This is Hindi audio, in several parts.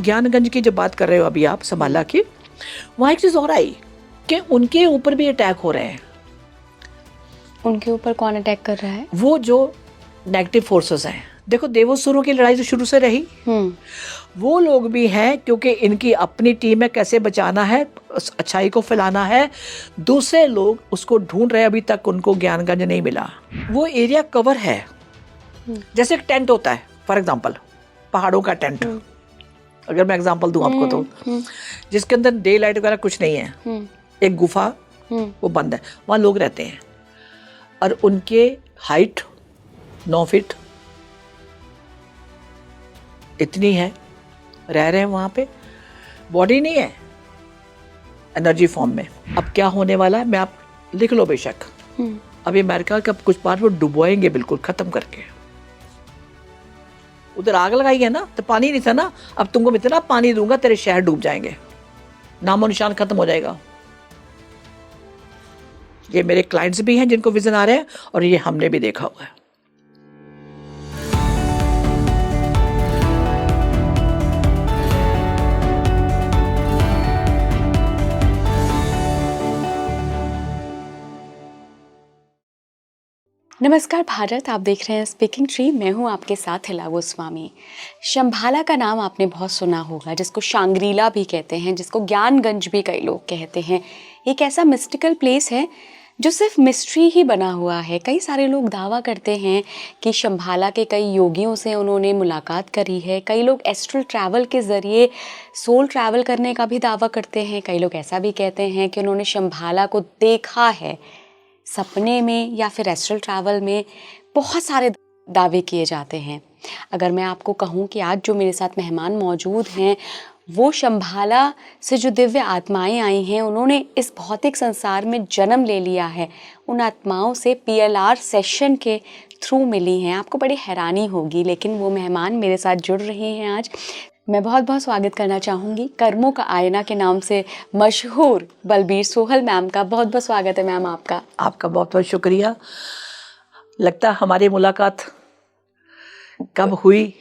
ज्ञानगंज की जब बात कर रहे हो अभी आप संभाला की, वहाँ एक चीज़ और आई कि उनके ऊपर भी अटैक हो रहे हैं। उनके ऊपर कौन अटैक कर रहा है? वो जो नेगेटिव फोर्सेस हैं। देखो देवोसुरों की लड़ाई तो शुरू से रही, वो लोग भी हैं क्योंकि इनकी अपनी टीम है, कैसे बचाना है, अच्छाई को फैलाना है। दूसरे लोग उसको ढूंढ रहे हैं, अभी तक उनको ज्ञानगंज नहीं मिला। वो एरिया कवर है, जैसे एक टेंट होता है फॉर एग्जांपल, पहाड़ों का टेंट, अगर मैं एग्जांपल दूं आपको तो, जिसके अंदर डे लाइट वगैरह कुछ नहीं है, एक गुफा, वो बंद है, वहाँ लोग रहते हैं और उनके हाइट 9 फीट इतनी है, रह रहे हैं वहाँ पे, बॉडी नहीं है, एनर्जी फॉर्म में। अब क्या होने वाला है, मैं आप लिख लो बेशक, अभी अमेरिका का कुछ पार्ट वो डुबोएंगे बिल्कुल खत्म करके। उधर आग लगाई है ना, तो पानी नहीं था ना, अब तुमको इतना पानी दूंगा तेरे शहर डूब जाएंगे, नामो निशान खत्म हो जाएगा। ये मेरे क्लाइंट्स भी हैं जिनको विजन आ रहे हैं और ये हमने भी देखा हुआ है। नमस्कार भारत, आप देख रहे हैं स्पीकिंग ट्री। मैं हूं आपके साथ हिला गोस्वामी। शंभाला का नाम आपने बहुत सुना होगा, जिसको शांग्रीला भी कहते हैं, जिसको ज्ञानगंज भी कई लोग कहते हैं। एक ऐसा मिस्टिकल प्लेस है जो सिर्फ मिस्ट्री ही बना हुआ है। कई सारे लोग दावा करते हैं कि शंभाला के कई योगियों से उन्होंने मुलाकात करी है। कई लोग एस्ट्रल ट्रैवल के ज़रिए सोल ट्रैवल करने का भी दावा करते हैं। कई लोग ऐसा भी कहते हैं कि उन्होंने शंभाला को देखा है सपने में या फिर एस्ट्रल ट्रैवल में। बहुत सारे दावे किए जाते हैं। अगर मैं आपको कहूँ कि आज जो मेरे साथ मेहमान मौजूद हैं वो शंभाला से जो दिव्य आत्माएं आई हैं, उन्होंने इस भौतिक संसार में जन्म ले लिया है, उन आत्माओं से PLR सेशन के थ्रू मिली हैं। आपको बड़ी हैरानी होगी, लेकिन वो मेहमान मेरे साथ जुड़ रहे हैं आज। मैं बहुत बहुत स्वागत करना चाहूँगी कर्मों का आईना के नाम से मशहूर बलबीर सोहल मैम का। बहुत बहुत स्वागत है मैम आपका। आपका बहुत बहुत शुक्रिया। लगता है हमारी मुलाकात कब हुई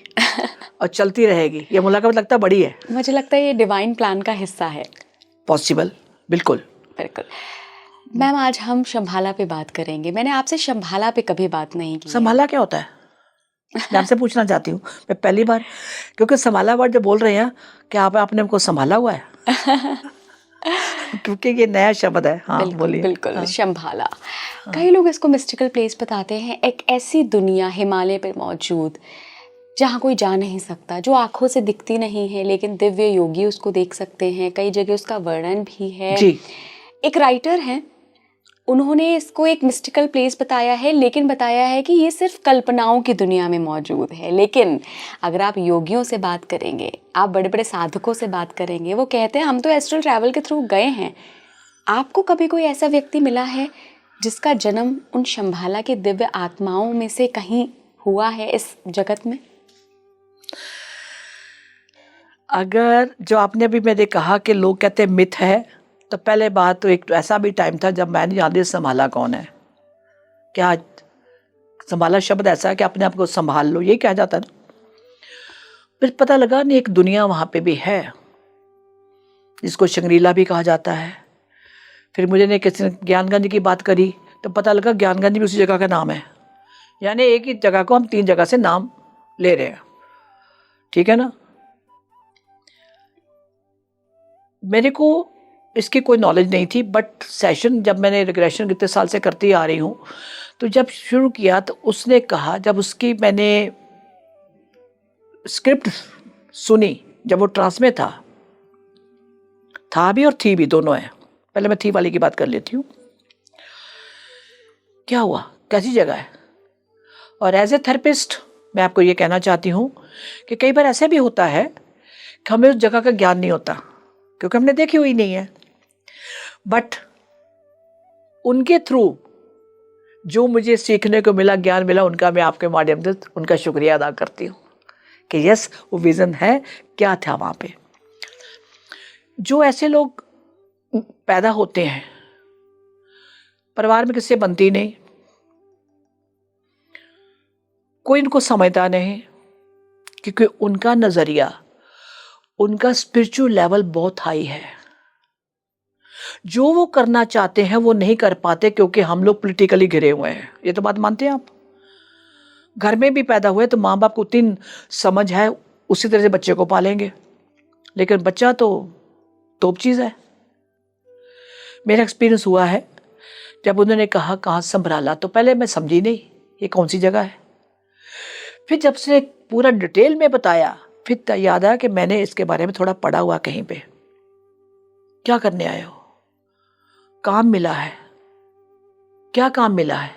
और चलती रहेगी। ये मुलाकात लगता है बड़ी है। मुझे लगता है ये डिवाइन प्लान का हिस्सा है। पॉसिबल, बिल्कुल बिल्कुल। मैम आज हम शंभाला पे बात करेंगे। मैंने आपसे शंभाला पे कभी बात नहीं की। संभाला क्या होता है मैं आपसे पूछना चाहती हूँ। मैं पहली बार, क्योंकि संभाला वर्ड जब बोल रहे हैं, क्या आपने हमको संभाला हुआ है? क्योंकि ये नया शब्द है। हाँ बोलिए। बिल्कुल हाँ। शंभाला, कई लोग इसको मिस्टिकल प्लेस बताते हैं। एक ऐसी दुनिया हिमालय पे मौजूद जहाँ कोई जा नहीं सकता, जो आंखों से दिखती नहीं है, लेकिन दिव्य योगी उसको देख सकते हैं। कई जगह उसका वर्णन भी है जी। एक राइटर हैं, उन्होंने इसको एक मिस्टिकल प्लेस बताया है, लेकिन बताया है कि ये सिर्फ कल्पनाओं की दुनिया में मौजूद है। लेकिन अगर आप योगियों से बात करेंगे, आप बड़े बड़े साधकों से बात करेंगे, वो कहते हैं हम तो एस्ट्रल ट्रैवल के थ्रू गए हैं। आपको कभी कोई ऐसा व्यक्ति मिला है जिसका जन्म उन शंभाला की दिव्य आत्माओं में से कहीं हुआ है इस जगत में? अगर जो आपने अभी मैंने कहा कि लोग कहते हैं मिथ है, तो पहले बात तो एक ऐसा भी टाइम था जब मैं नहीं जानती संभाला कौन है। क्या संभाला शब्द ऐसा है कि अपने आप को संभाल लो, ये कहा जाता है ना। फिर पता लगा नहीं, एक दुनिया वहां पे भी है जिसको शंग्रीला भी कहा जाता है। फिर मुझे ने किसी ने ज्ञानगंज की बात करी तो पता लगा ज्ञानगंज भी उसी जगह का नाम है। यानी एक ही जगह को हम 3 जगह से नाम ले रहे हैं, ठीक है ना। मेरे को इसकी कोई नॉलेज नहीं थी, बट सेशन जब मैंने रिग्रेशन कितने साल से करती आ रही हूँ, तो जब शुरू किया तो उसने कहा, जब उसकी मैंने स्क्रिप्ट सुनी, जब वो ट्रांस में था भी और थी भी, दोनों है। पहले मैं थी वाली की बात कर लेती हूँ। क्या हुआ, कैसी जगह है। और एज ए थेरेपिस्ट मैं आपको ये कहना चाहती हूँ कि कई बार ऐसे भी होता है कि हमें उस जगह का ज्ञान नहीं होता, क्योंकि हमने देखी हुई नहीं है। बट उनके थ्रू जो मुझे सीखने को मिला, ज्ञान मिला, उनका मैं आपके माध्यम से उनका शुक्रिया अदा करती हूँ कि यस, वो विजन है, क्या था वहाँ पे। जो ऐसे लोग पैदा होते हैं, परिवार में किससे बनती नहीं, कोई इनको समझता नहीं, क्योंकि उनका नज़रिया, उनका स्पिरिचुअल लेवल बहुत हाई है। जो वो करना चाहते हैं वो नहीं कर पाते क्योंकि हम लोग पॉलिटिकली घिरे हुए हैं। ये तो बात मानते हैं आप? घर में भी पैदा हुए तो माँ बाप को उतनी समझ है, उसी तरह से बच्चे को पालेंगे, लेकिन बच्चा तो तोप चीज़ है। मेरा एक्सपीरियंस हुआ है, जब उन्होंने कहा कहाँ संभराला, तो पहले मैं समझी नहीं ये कौन सी जगह है। फिर जब से पूरा डिटेल में बताया, फिर याद आया कि मैंने इसके बारे में थोड़ा पढ़ा हुआ कहीं पे। क्या करने आए हो? काम मिला है। क्या काम मिला है?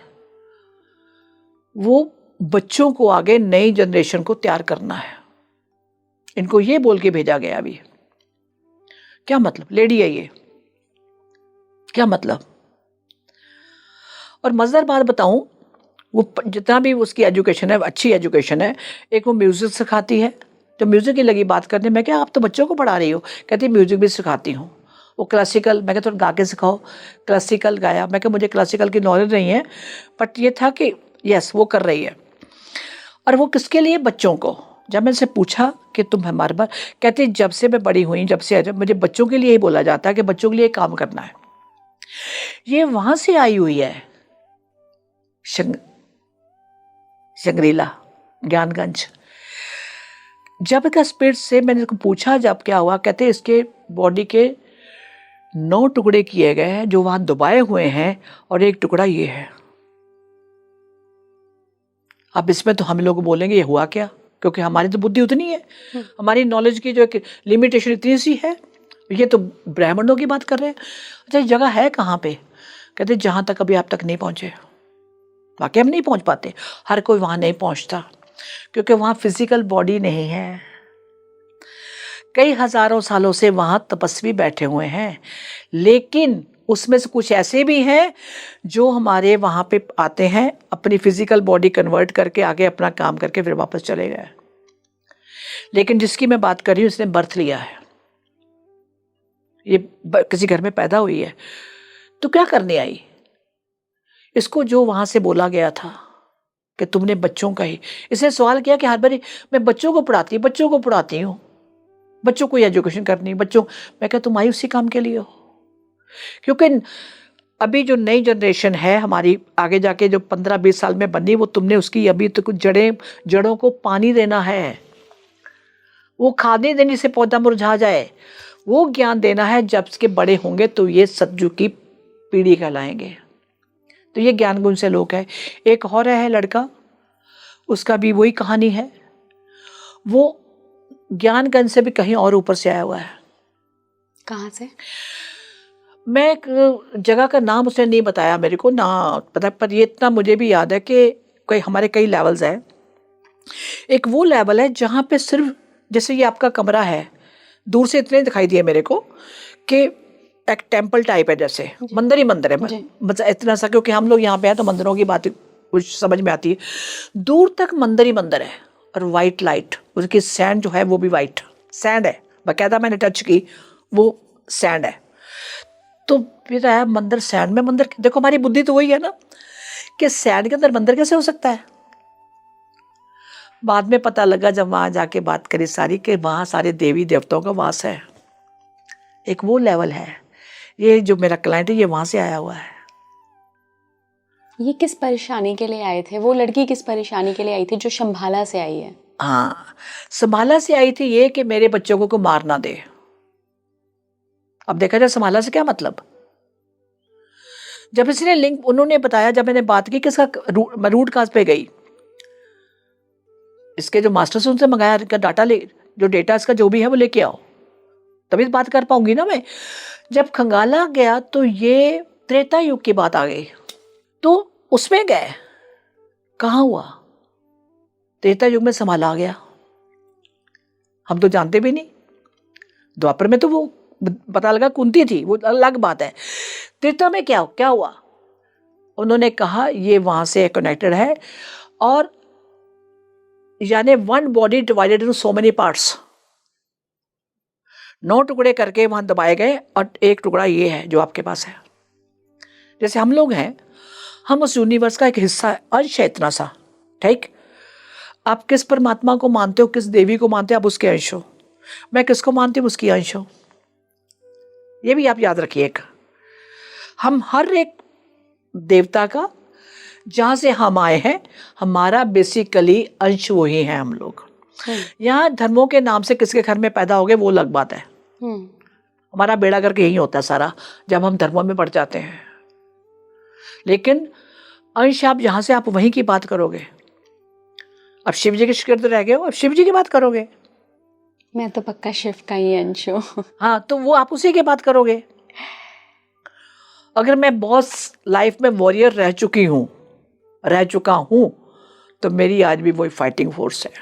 वो बच्चों को आगे नई जनरेशन को तैयार करना है। इनको ये बोल के भेजा गया अभी। क्या मतलब? लेडी है ये, क्या मतलब? और मजेदार बात बताऊं, वो जितना भी उसकी एजुकेशन है, अच्छी एजुकेशन है। एक वो म्यूजिक सिखाती है, तो म्यूजिक की लगी बात करने। मैं क्या आप तो बच्चों को पढ़ा रही हो? कहती म्यूजिक भी सिखाती हूँ। वो क्लासिकल, मैं क्या थोड़ा गा के सिखाओ। क्लासिकल गाया। मैं क्या मुझे क्लासिकल की नॉलेज नहीं है, बट ये था कि यस वो कर रही है। और वो किसके लिए? बच्चों को। जब मैं से पूछा कि तुम हमारे बार, कहती जब से मैं बड़ी हुई, जब से मुझे बच्चों के लिए ही बोला जाता है कि बच्चों के लिए काम करना है। ये वहां से आई हुई है, संग्रीला, ज्ञानगंज। जब का स्पिरिट से मैंने इसको पूछा जब क्या हुआ, कहते इसके बॉडी के 9 टुकड़े किए गए हैं जो वहां दबाए हुए हैं, और एक टुकड़ा ये है। अब इसमें तो हम लोग बोलेंगे ये हुआ क्या, क्योंकि हमारी तो बुद्धि उतनी है, हमारी नॉलेज की जो एक लिमिटेशन इतनी सी है। ये तो ब्राह्मणों की बात कर रहे हैं। अच्छा ये जगह है कहाँ पे? कहते जहाँ तक अभी आप तक नहीं पहुँचे। वाकई हम नहीं पहुँच पाते, हर कोई वहाँ नहीं पहुँचता, क्योंकि वहाँ फिजिकल बॉडी नहीं है। कई हजारों सालों से वहाँ तपस्वी बैठे हुए हैं, लेकिन उसमें से कुछ ऐसे भी हैं जो हमारे वहाँ पे आते हैं, अपनी फिजिकल बॉडी कन्वर्ट करके आगे अपना काम करके फिर वापस चले गए। लेकिन जिसकी मैं बात कर रही हूँ, इसने बर्थ लिया है, ये किसी घर में पैदा हुई है, तो क्या करने आई? इसको जो वहां से बोला गया था कि तुमने बच्चों का ही, इसने सवाल किया कि हर बारी मैं बच्चों को पढ़ाती हूँ, बच्चों को एजुकेशन करनी, बच्चों। मैं क्या तुम आई उसी काम के लिए हो? क्योंकि अभी जो नई जनरेशन है हमारी, आगे जाके जो 15-20 साल में बनी, वो तुमने उसकी अभी तो कुछ जड़ों को पानी देना है, वो खाद नहीं देने से पौधा मुरझा जाए, वो ज्ञान देना है। जब इसके बड़े होंगे तो ये सतयुग की पीढ़ी कहलाएंगे। तो ये ज्ञान गुण से लोग है। एक और है लड़का, उसका भी वही कहानी है। वो ज्ञानगंज से भी कहीं और ऊपर से आया हुआ है। कहाँ से? मैं एक जगह का नाम उसने नहीं बताया मेरे को ना पता, पर ये इतना मुझे भी याद है कि हमारे कई लेवल्स हैं। एक वो लेवल है जहाँ पे सिर्फ, जैसे ये आपका कमरा है, दूर से इतने दिखाई दिए मेरे को कि एक टेम्पल टाइप है, जैसे मंदिर ही मंदिर है, मतलब इतना सा, क्योंकि हम लोग यहाँ पे हैं तो मंदिरों की बात कुछ समझ में आती है। दूर तक मंदिर ही मंदिर है, और वाइट लाइट, उसकी सैंड जो है वो भी वाइट सैंड है, बाकायदा मैंने टच की, वो सैंड है। तो फिर आया मंदिर, सैंड में मंदिर। देखो हमारी बुद्धि तो वही है ना कि सैंड के अंदर मंदिर कैसे हो सकता है। बाद में पता लगा जब वहां जाके बात करी सारी, कि वहां सारे देवी देवताओं का वास है। एक वो लेवल है। ये जो मेरा क्लाइंट है ये वहां से आया हुआ है। ये किस परेशानी के लिए आए थे? वो लड़की किस परेशानी के लिए आई थी जो शंभाला से आई है? हाँ, संभाला से आई थी ये कि मेरे बच्चों को मार ना दे। अब देखा जाए संभाला से क्या मतलब। जब इसने लिंक उन्होंने बताया, जब मैंने बात की कि इसका रूट काज पे गई, इसके जो मास्टर से उनसे मंगाया, डाटा ले, जो डेटा इसका जो भी है वो लेके आओ, तभी बात कर पाऊंगी ना मैं। जब खंगाला गया तो ये त्रेता युग की बात आ गई, तो उसमें गए, कहाँ हुआ? त्रेता युग में संभाला आ गया, हम तो जानते भी नहीं। द्वापर में तो वो पता लगा कुंती थी, वो अलग बात है। त्रेता में क्या हुआ? उन्होंने कहा ये वहां से कनेक्टेड है, और यानी one body divided in so many parts, 9 टुकड़े करके वहां दबाए गए, और एक टुकड़ा ये है जो आपके पास है। जैसे हम लोग हैं, हम उस यूनिवर्स का एक हिस्सा, अंश है इतना सा, ठीक। आप किस परमात्मा को मानते हो, किस देवी को मानते हो, आप उसके अंश हो। मैं किसको मानती हूँ? उसकी अंश हूँ। ये भी आप याद रखिए। हम हर एक देवता का, जहाँ से हम आए हैं, हमारा बेसिकली अंश वही है हम लोग। यहाँ धर्मों के नाम से किसके घर में पैदा हो गए वो अलग बात है। हमारा बेड़ा करके यही होता है सारा, जब हम धर्मों में बढ़ जाते हैं। लेकिन अंश आप जहाँ से, आप वहीं की बात करोगे। अब शिव जी के शिष्य रह गए हो, अब शिव जी की बात करोगे। मैं तो पक्का शिव का ही अंश हूँ। हाँ, तो वो आप उसी की बात करोगे। अगर मैं बॉस लाइफ में वॉरियर रह चुका हूं, तो मेरी आज भी वही फाइटिंग फोर्स है,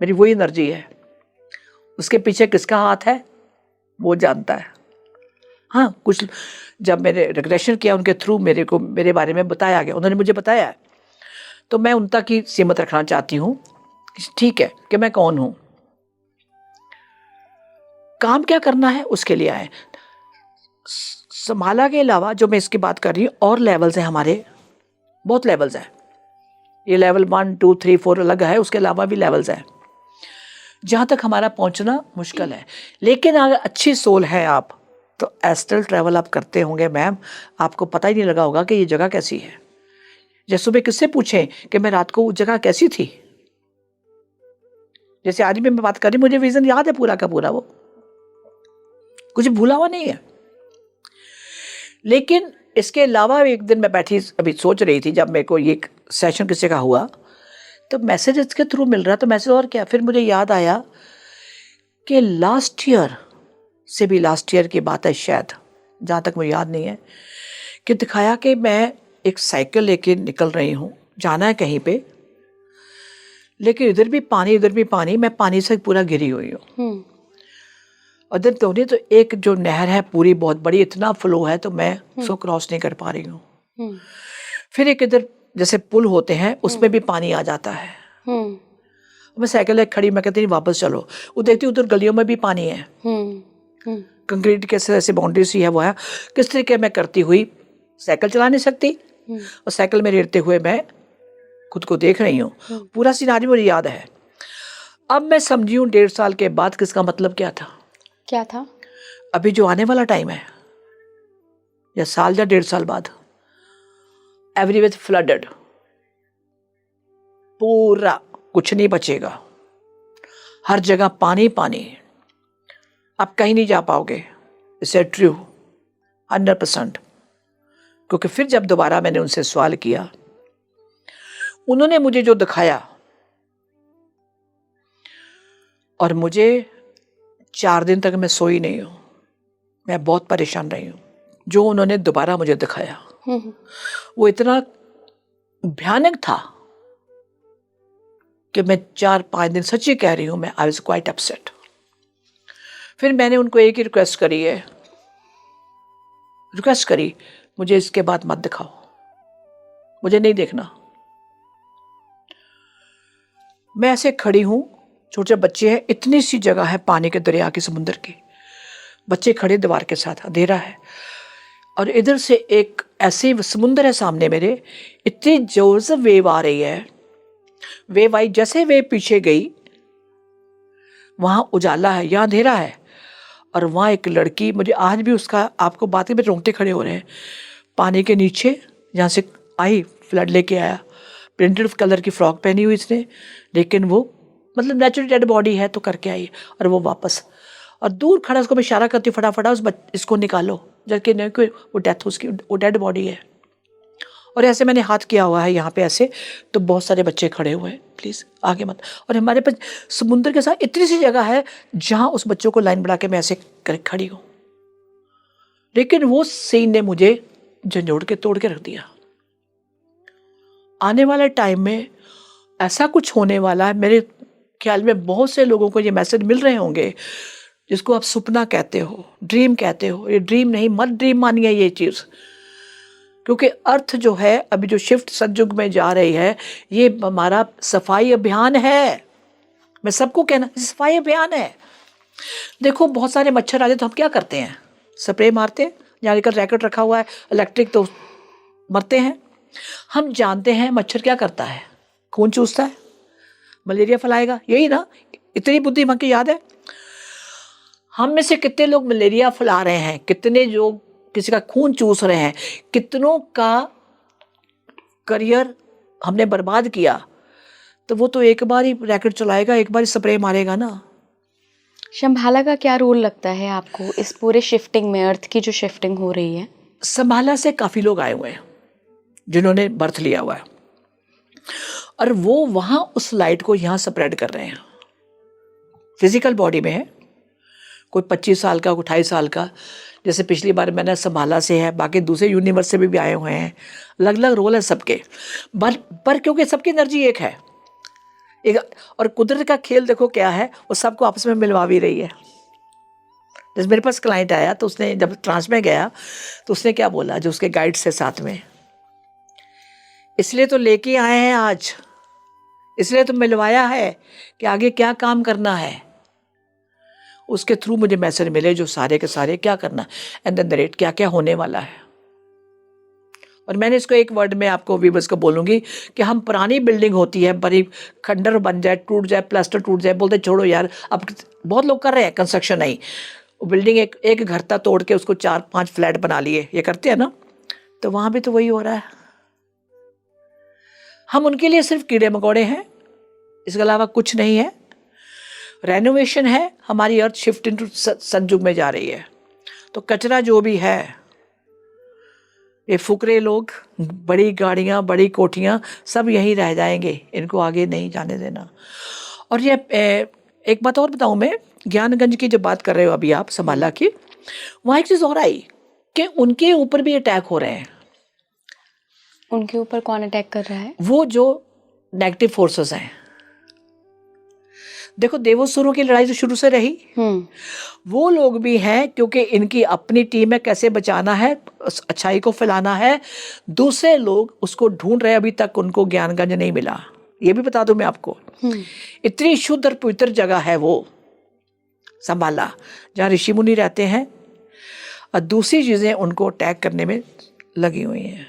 मेरी वही एनर्जी है। उसके पीछे किसका हाथ है वो जानता है। हाँ, कुछ जब मैंने रिग्रेशन किया उनके थ्रू, मेरे बारे में बताया गया, उन्होंने मुझे बताया है, तो मैं उन तक ही सीमित रखना चाहती हूँ। ठीक है कि मैं कौन हूँ, काम क्या करना है, उसके लिए आए। संभाला के अलावा जो मैं इसकी बात कर रही हूँ, और लेवल्स हैं हमारे, बहुत लेवल्स हैं। ये लेवल 1 2 3 4 अलग है, उसके अलावा भी लेवल्स हैं जहाँ तक हमारा पहुँचना मुश्किल है। लेकिन अगर अच्छी सोल है आप, तो एस्ट्रल ट्रैवल आप करते होंगे मैम, आपको पता ही नहीं लगा होगा कि ये जगह कैसी है। जैसे सुबह किससे पूछें कि मैं रात को वो जगह कैसी थी, जैसे आज भी मैं बात कर रही, मुझे विजन याद है पूरा का पूरा, वो कुछ भूला हुआ नहीं है। लेकिन इसके अलावा एक दिन मैं बैठी अभी सोच रही थी, जब मेरे को ये सेशन किसी का हुआ तो मैसेज इसके थ्रू मिल रहा, तो मैसेज और क्या, फिर मुझे याद आया कि लास्ट ईयर की बात है शायद, जहाँ तक मुझे याद नहीं है, कि दिखाया कि मैं एक साइकिल लेके निकल रही हूँ, जाना है कहीं पे, लेकिन इधर भी पानी, मैं पानी से पूरा घिरी हुई हूँ। और दिन दोनों तो एक जो नहर है पूरी बहुत बड़ी, इतना फ्लो है, तो मैं उसको क्रॉस नहीं कर पा रही हूँ। फिर एक इधर जैसे पुल होते हैं, उसमें भी पानी आ जाता है। मैं साइकिल एक खड़ी, मैं कहती नहीं वापस चलो, वो देखती उधर गलियों में भी पानी है, कंक्रीट के ऐसे बाउंड्री सी है, वो है। किस तरीके मैं करती हुई साइकिल चला नहीं सकती, और साइकिल में रेड़ते हुए मैं खुद को देख रही हूँ। पूरा सिनारी मुझे याद है। अब मैं समझी हूँ 1.5 साल के बाद किसका मतलब क्या था। अभी जो आने वाला टाइम है, या साल या 1.5 साल बाद, एवरीवेयर फ्लडेड, पूरा कुछ नहीं बचेगा, हर जगह पानी, आप कहीं नहीं जा पाओगे। इसे ट्रू 100%। क्योंकि फिर जब दोबारा मैंने उनसे सवाल किया, उन्होंने मुझे जो दिखाया, और मुझे 4 दिन तक मैं सोई नहीं हूँ, मैं बहुत परेशान रही हूँ। जो उन्होंने दोबारा मुझे दिखाया वो इतना भयानक था कि मैं 4-5 दिन, सच्ची कह रही हूँ, मैं आई वाज क्वाइट अपसेट। फिर मैंने उनको एक ही रिक्वेस्ट करी, मुझे इसके बाद मत दिखाओ, मुझे नहीं देखना। मैं ऐसे खड़ी हूँ, छोटे बच्चे हैं, इतनी सी जगह है पानी के, दरिया की, समुद्र की, बच्चे खड़े दीवार के साथ, अंधेरा है, और इधर से एक ऐसे समुद्र है सामने मेरे, इतनी जोर से वेव आ रही है। वेव आई, जैसे वेव पीछे गई, वहां उजाला है, यहाँ अंधेरा है, और वहाँ एक लड़की, मुझे आज भी उसका, आपको बातें में रोंगटे खड़े हो रहे हैं, पानी के नीचे जहाँ से आई, फ्लड लेके आया, प्रिंटेड कलर की फ्रॉक पहनी हुई इसने, लेकिन वो मतलब नेचुरल डेड बॉडी है, तो करके आई, और वो वापस, और दूर खड़ा, उसको मैं इशारा करती हूँ, फटाफट इसको निकालो, जबकि नहीं, कोई वो डेथ, उसकी वो डेड बॉडी है। और ऐसे मैंने हाथ किया हुआ है यहाँ पे ऐसे, तो बहुत सारे बच्चे खड़े हुए हैं, प्लीज़ आगे मत। और हमारे पास समुद्र के साथ इतनी सी जगह है जहाँ उस बच्चों को लाइन बढ़ा के मैं ऐसे खड़ी हूँ, लेकिन वो सीन ने मुझे झंझोड़ के तोड़ के रख दिया। आने वाले टाइम में ऐसा कुछ होने वाला है, मेरे ख्याल में बहुत से लोगों को ये मैसेज मिल रहे होंगे, जिसको आप सपना कहते हो, ड्रीम कहते हो। ये ड्रीम नहीं, मत ड्रीम मानिए ये चीज़, क्योंकि अर्थ जो है, अभी जो शिफ्ट सतयुग में जा रही है, ये हमारा सफाई अभियान है। मैं सबको कहना, सफाई अभियान है। देखो बहुत सारे मच्छर आ जाए तो हम क्या करते हैं, स्प्रे मारते हैं, यहाँ लेकर रैकेट रखा हुआ है इलेक्ट्रिक, तो मरते हैं। हम जानते हैं मच्छर क्या करता है, खून चूसता है, मलेरिया फैलाएगा, यही ना, इतनी बुद्धि मन की याद है। हम में से कितने लोग मलेरिया फैला रहे हैं, कितने जो किसी का खून चूस रहे हैं, कितनों का करियर हमने बर्बाद किया। तो वो तो एक बार ही रैकेट चलाएगा, एक बार ही स्प्रे मारेगा ना। शंभाला का क्या रोल लगता है आपको इस पूरे शिफ्टिंग में, अर्थ की जो शिफ्टिंग हो रही है? संभाला से काफ़ी लोग आए हुए हैं जिन्होंने बर्थ लिया हुआ है, और वो वहाँ उस लाइट को यहाँ स्प्रेड कर रहे हैं। फिजिकल बॉडी में है, कोई 25 साल का, कोई 28 साल का, जैसे पिछली बार मैंने संभाला से है, बाकी दूसरे यूनिवर्स से भी आए हुए हैं। अलग अलग रोल है सबके, पर क्योंकि सबकी एनर्जी एक है, एक, और कुदरत का खेल देखो क्या है, वो सबको आपस में मिलवा भी रही है। जैसे मेरे पास क्लाइंट आया तो उसने जब ट्रांस में गया तो उसने क्या बोला, जो उसके गाइड से साथ में, इसलिए तो लेके आए हैं आज, इसलिए तो मिलवाया है कि आगे क्या काम करना है। उसके थ्रू मुझे मैसेज मिले जो सारे के सारे क्या करना एंड देन नरेट क्या क्या होने वाला है। और मैंने इसको एक वर्ड में आपको व्यूअर्स को बोलूंगी कि हम पुरानी बिल्डिंग होती है, बड़ी खंडर बन जाए, टूट जाए, प्लास्टर टूट जाए, बोलते छोड़ो यार, अब बहुत लोग कर रहे हैं कंस्ट्रक्शन। नहीं, वो बिल्डिंग एक घर था तोड़ के उसको 4-5 फ्लैट बना लिए, ये करते हैं ना, तो वहां भी तो वही हो रहा है। हम उनके लिए सिर्फ कीड़े मकोड़े हैं, इसके अलावा कुछ नहीं है। रेनोवेशन है, हमारी अर्थ शिफ्ट इनटू सतयुग में जा रही है, तो कचरा जो भी है, ये फुकरे लोग, बड़ी गाड़ियां, बड़ी कोठियां, सब यहीं रह जाएंगे, इनको आगे नहीं जाने देना। और ये एक बात और बताऊं मैं, ज्ञानगंज की जब बात कर रहे हो अभी आप संभाला की, वहाँ एक चीज़ और आई कि उनके ऊपर भी अटैक हो रहे हैं। उनके ऊपर कौन अटैक कर रहा है? वो जो नेगेटिव फोर्सेस हैं। देखो, देवोसुरों की लड़ाई तो शुरू से रही, वो लोग भी हैं क्योंकि इनकी अपनी टीम है, कैसे बचाना है, अच्छाई को फैलाना है। दूसरे लोग उसको ढूंढ रहे हैं, अभी तक उनको ज्ञानगंज नहीं मिला। ये भी बता दूं मैं आपको, इतनी शुद्ध और पवित्र जगह है वो संभाला, जहाँ ऋषि मुनि रहते हैं, और दूसरी चीजें उनको अटैक करने में लगी हुई हैं।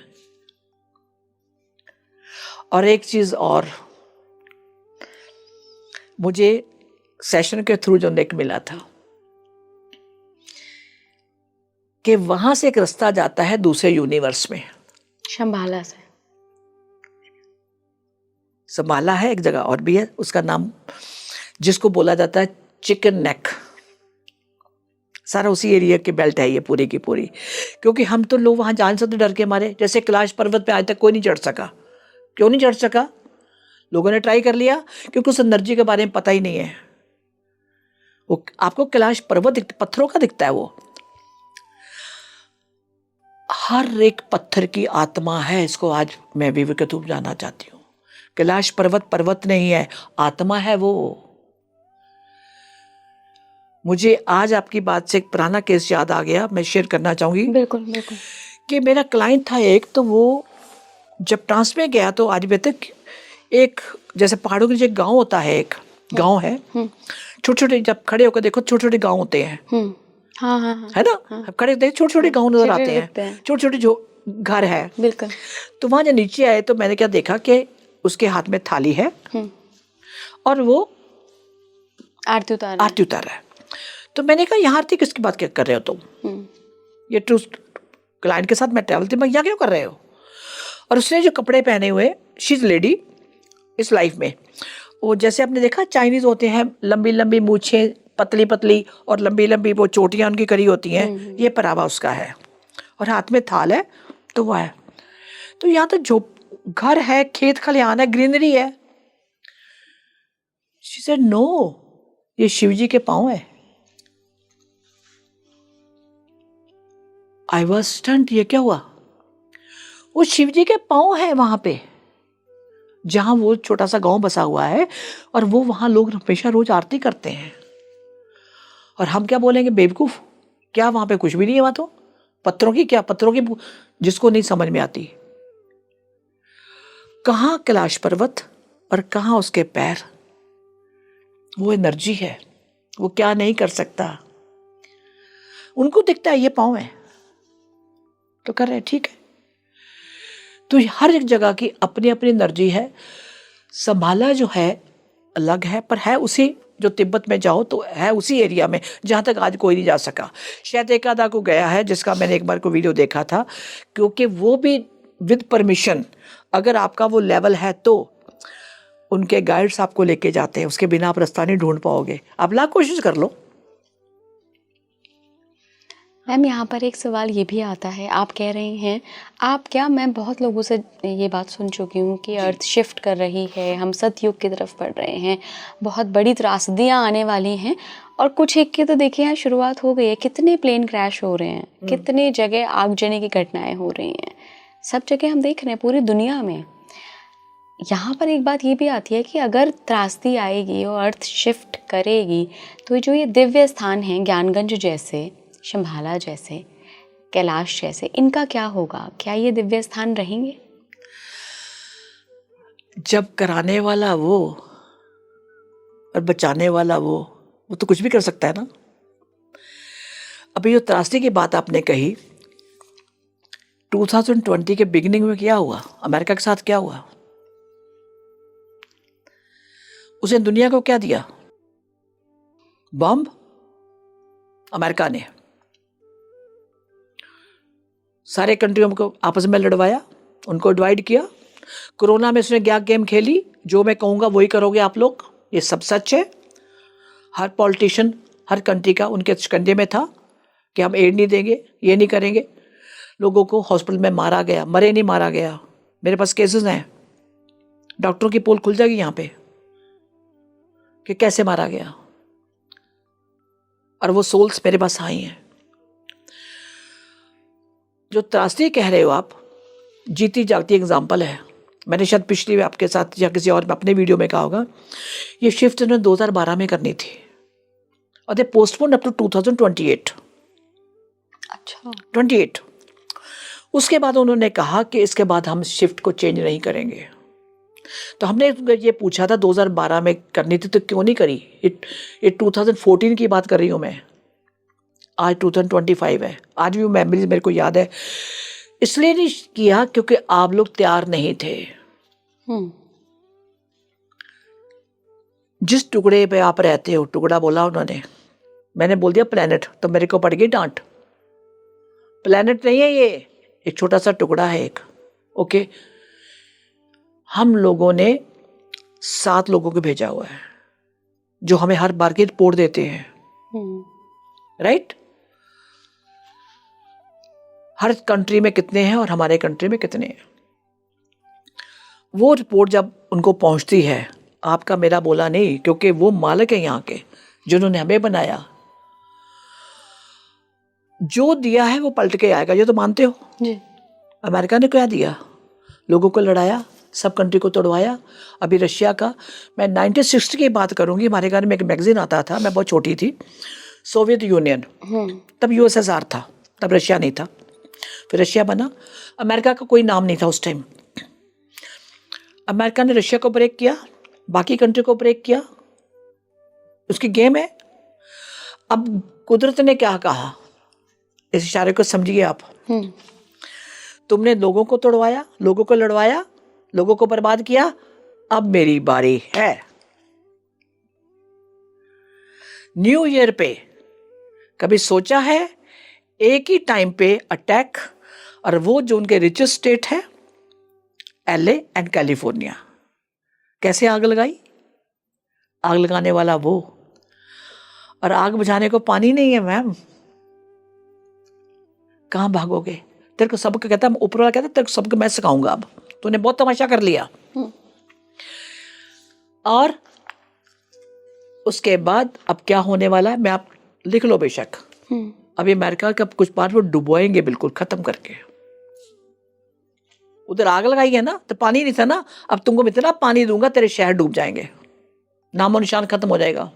और एक चीज और, मुझे सेशन के थ्रू जो नेक मिला था कि वहां से एक रास्ता जाता है दूसरे यूनिवर्स में, शंभाला से। संभाला है, एक जगह और भी है, उसका नाम जिसको बोला जाता है चिकन नेक। सारा उसी एरिया की बेल्ट है ये पूरी की पूरी, क्योंकि हम तो लोग वहां जा नहीं सकते डर के मारे। जैसे कैलाश पर्वत पे आज तक कोई नहीं चढ़ सका। क्यों नहीं चढ़ सका? लोगों ने ट्राई कर लिया, क्योंकि उस एनर्जी के बारे में पता ही नहीं है। वो आपको कैलाश पर्वत पत्थरों का दिखता है, वो हर एक पत्थर की आत्मा है। इसको आज मैं विवेक रूप जानना चाहती हूँ। कैलाश पर्वत पर्वत नहीं है, आत्मा है वो। मुझे आज आपकी बात से एक पुराना केस याद आ गया, मैं शेयर करना चाहूंगी। बिल्कुल बिल्कुल। कि मेरा क्लाइंट था एक, तो वो जब ट्रांस में गया तो आज भी तक एक, जैसे पहाड़ों के नीचे गांव होता है, एक गांव है, छोटे छोटे, जब खड़े होकर देखो छोटे छोटे गांव होते हैं, हाँ हाँ हाँ, है ना, अब खड़े देखो छोटे छोटे गांव नजर आते हैं, छोटे छोटे जो घर है। बिल्कुल। तो वहां जब नीचे आए तो मैंने क्या देखा कि उसके हाथ में थाली है और वो आरती उतार रहा है। तो मैंने कहा, यहाँ आरती किसकी बात कर रहे हो तुम? ये टू क्लाइंट के साथ मैं ट्रैवल थी, मैं यहाँ क्यों कर रहे हो? और उसने जो कपड़े पहने हुए, शी इज लेडी इस लाइफ में, वो जैसे आपने देखा चाइनीज होते हैं, लंबी लंबी मूछें, पतली पतली और लंबी लंबी वो चोटियां उनकी करी होती हैं, ये परावा उसका है और हाथ में थाल है, तो वो है। तो यहाँ तो जो घर है, खेत खलिहान है, ग्रीनरी है। शी सेड नो, ये शिव जी के पांव है। आई वाज स्टन्ड, ये क्या हुआ? वो शिव जी के पांव है वहां पे, जहां वो छोटा सा गांव बसा हुआ है, और वो वहां लोग हमेशा रोज आरती करते हैं। और हम क्या बोलेंगे, बेवकूफ, क्या वहां पे कुछ भी नहीं है? वहां तो पत्थरों की, क्या पत्थरों की, जिसको नहीं समझ में आती। कहां कैलाश पर्वत और कहां उसके पैर? वो एनर्जी है, वो क्या नहीं कर सकता। उनको दिखता है ये पांव है तो कर रहे हैं, ठीक है। तो हर एक जगह की अपनी अपनी एनर्जी है। संभाला जो है अलग है, पर है उसी जो तिब्बत में जाओ तो है उसी एरिया में जहाँ तक आज कोई नहीं जा सका। शायद एक आधा को गया है, जिसका मैंने एक बार को वीडियो देखा था, क्योंकि वो भी विद परमिशन, अगर आपका वो लेवल है तो उनके गाइड्स आपको लेके जाते हैं, उसके बिना आप रास्ता नहीं ढूंढ पाओगे। आप लाख कोशिश कर लो। मैम यहाँ पर एक सवाल ये भी आता है, आप कह रही हैं आप क्या, मैं बहुत लोगों से ये बात सुन चुकी हूँ कि अर्थ शिफ्ट कर रही है, हम सतयुग की तरफ बढ़ रहे हैं, बहुत बड़ी त्रासदियाँ आने वाली हैं, और कुछ एक की तो देखिए यहाँ शुरुआत हो गई है, कितने प्लेन क्रैश हो रहे हैं, कितने जगह आगजनी की घटनाएं हो रही हैं, सब जगह हम देख रहे हैं पूरी दुनिया में। यहाँ पर एक बात ये भी आती है कि अगर त्रासदी आएगी और अर्थ शिफ्ट करेगी तो जो ये दिव्य स्थान हैं, ज्ञानगंज जैसे, शंभाला जैसे, कैलाश जैसे, इनका क्या होगा? क्या ये दिव्य स्थान रहेंगे? जब कराने वाला वो और बचाने वाला वो तो कुछ भी कर सकता है ना। अभी जो त्रासदी की बात आपने कही, 2020 के बिगिनिंग में क्या हुआ, अमेरिका के साथ क्या हुआ, उसने दुनिया को क्या दिया? बॉम्ब। अमेरिका ने सारे कंट्रियों को आपस में लड़वाया, उनको डिवाइड किया। कोरोना में उसने क्या गेम खेली, जो मैं कहूँगा वही करोगे आप लोग, ये सब सच है। हर पॉलिटिशियन, हर कंट्री का उनके शिकंजे में था कि हम एड नहीं देंगे, ये नहीं करेंगे। लोगों को हॉस्पिटल में मारा गया, मरे नहीं मारा गया। मेरे पास केसेस हैं, डॉक्टरों की पोल खुल जाएगी यहाँ पे कि कैसे मारा गया, और वो सोल्स मेरे पास आई हैं। जो त्रासदी कह रहे हो आप, जीती जागती एग्जाम्पल है। मैंने शायद पिछली आपके साथ या किसी और अपने वीडियो में कहा होगा, ये शिफ्ट उन्होंने 2012 में करनी थी और दे पोस्टपोन अप टू 2028। अच्छा, 28। उसके बाद उन्होंने कहा कि इसके बाद हम शिफ्ट को चेंज नहीं करेंगे। तो हमने ये पूछा था 2012 में करनी थी तो क्यों नहीं करी? ये 2014 की बात कर रही हूँ मैं, आज 2025 है। आज भी मेमोरीज मेरे को याद है। इसलिए नहीं किया क्योंकि आप लोग तैयार नहीं थे। जिस टुकड़े पे आप रहते हो, टुकड़ा बोला उन्होंने, मैंने बोल दिया प्लेनेट, तो मेरे को पड़ गई डांट। प्लेनेट नहीं है ये, एक छोटा सा टुकड़ा है एक। ओके, हम लोगों ने 7 लोगों को भेजा हुआ है जो हमें हर बार की रिपोर्ट देते हैं, राइट? हर कंट्री में कितने हैं और हमारे कंट्री में कितने हैं। वो रिपोर्ट जब उनको पहुंचती है, आपका मेरा बोला नहीं, क्योंकि वो मालिक है यहाँ के, जिन्होंने हमें बनाया। जो दिया है वो पलट के आएगा, ये तो मानते हो जी। अमेरिका ने क्या दिया? लोगों को लड़ाया, सब कंट्री को तोड़वाया। अभी रशिया का, मैं 1960 की बात करूंगी, हमारे घर में एक मैगजीन आता था, मैं बहुत छोटी थी, सोवियत यूनियन। तब यूएसएसआर था, तब रशिया नहीं था। फिर रशिया बना, अमेरिका का कोई नाम नहीं था उस टाइम। अमेरिका ने रशिया को ब्रेक किया, बाकी कंट्री को ब्रेक किया, उसकी गेम है। अब कुदरत ने क्या कहा, इस इशारे को समझिए आप। तुमने लोगों को तोड़वाया, लोगों को लड़वाया, लोगों को बर्बाद किया, अब मेरी बारी है। न्यू ईयर पे कभी सोचा है एक ही टाइम पे अटैक, और वो जो उनके रिचेस्ट स्टेट है एलए एंड कैलिफोर्निया, कैसे आग लगाई? आग लगाने वाला वो, और आग बुझाने को पानी नहीं है मैम, कहां भागोगे? तेरे को सबको कहता, ऊपर वाला कहता तेरे को सबको मैं सिखाऊंगा, अब तूने बहुत तमाशा कर लिया। और उसके बाद अब क्या होने वाला है, मैं आप लिख लो बेशक। अभी अमेरिका का कुछ पार्ट वो डुबोएंगे बिल्कुल खत्म करके। उधर आग लगाई है ना, तो पानी नहीं था ना, अब तुमको इतना पानी दूंगा तेरे शहर डूब जाएंगे, नामो निशान खत्म हो जाएगा।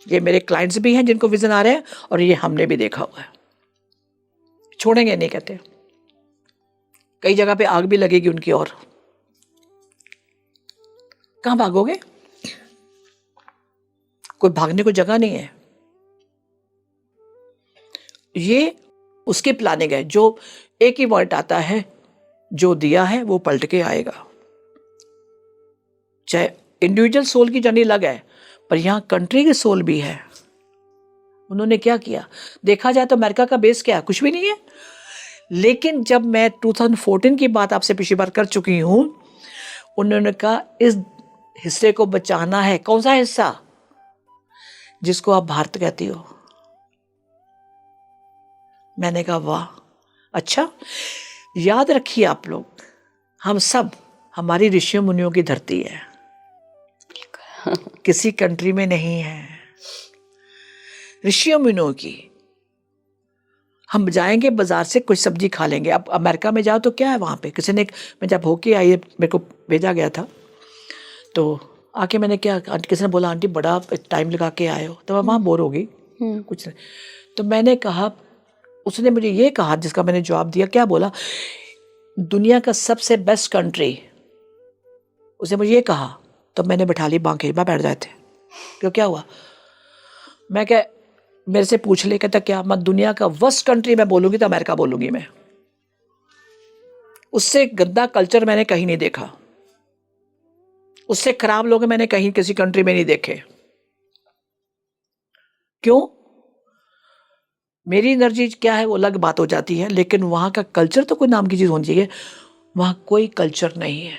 ये मेरे क्लाइंट्स भी हैं जिनको विजन आ रहे हैं, और ये हमने भी देखा हुआ है। छोड़ेंगे नहीं कहते, कई जगह पे आग भी लगेगी उनकी, और कहां भागोगे? कोई भागने को जगह नहीं है। ये उसकी प्लानिंग है। जो एक ही वर्ड आता है, जो दिया है वो पलट के आएगा। चाहे इंडिविजुअल सोल की जर्नी अलग है, पर यहाँ कंट्री की सोल भी है। उन्होंने क्या किया, देखा जाए तो अमेरिका का बेस क्या है, कुछ भी नहीं है। लेकिन जब मैं 2014 की बात आपसे पिछली बार कर चुकी हूँ, उन्होंने कहा इस हिस्से को बचाना है। कौन सा हिस्सा? जिसको आप भारत कहती हो। मैंने कहा वाह, अच्छा। याद रखिए आप लोग, हम सब, हमारी ऋषियों मुनियों की धरती है, किसी कंट्री में नहीं है, ऋषियों मुनियों की। हम जाएंगे बाजार से कुछ सब्जी खा लेंगे। अब अमेरिका में जाओ तो क्या है वहाँ पे, किसी ने, मैं जब होके आई, मेरे को भेजा गया था, तो आके मैंने क्या, किसी ने बोला आंटी बड़ा टाइम लगा के आए हो, तो मैं वहाँ बोर हो गई, कुछ नहीं। तो मैंने कहा, उसने मुझे ये कहा, जिसका मैंने जवाब दिया, क्या बोला, दुनिया का सबसे बेस्ट कंट्री, उसने मुझे ये कहा। तो मैंने बैठा ली बांके, मैं बैठ जाए थे, क्यों क्या हुआ? मैं क्या, मेरे से पूछ ले, कहता क्या, मैं दुनिया का वर्स्ट कंट्री मैं बोलूंगी तो अमेरिका बोलूंगी मैं। उससे गंदा कल्चर मैंने कहीं नहीं देखा, उससे खराब लोग मैंने कहीं किसी कंट्री में नहीं देखे। क्यों? मेरी एनर्जी क्या है वो अलग बात हो जाती है, लेकिन वहां का कल्चर तो कोई नाम की चीज होनी चाहिए। वहां कोई कल्चर नहीं है,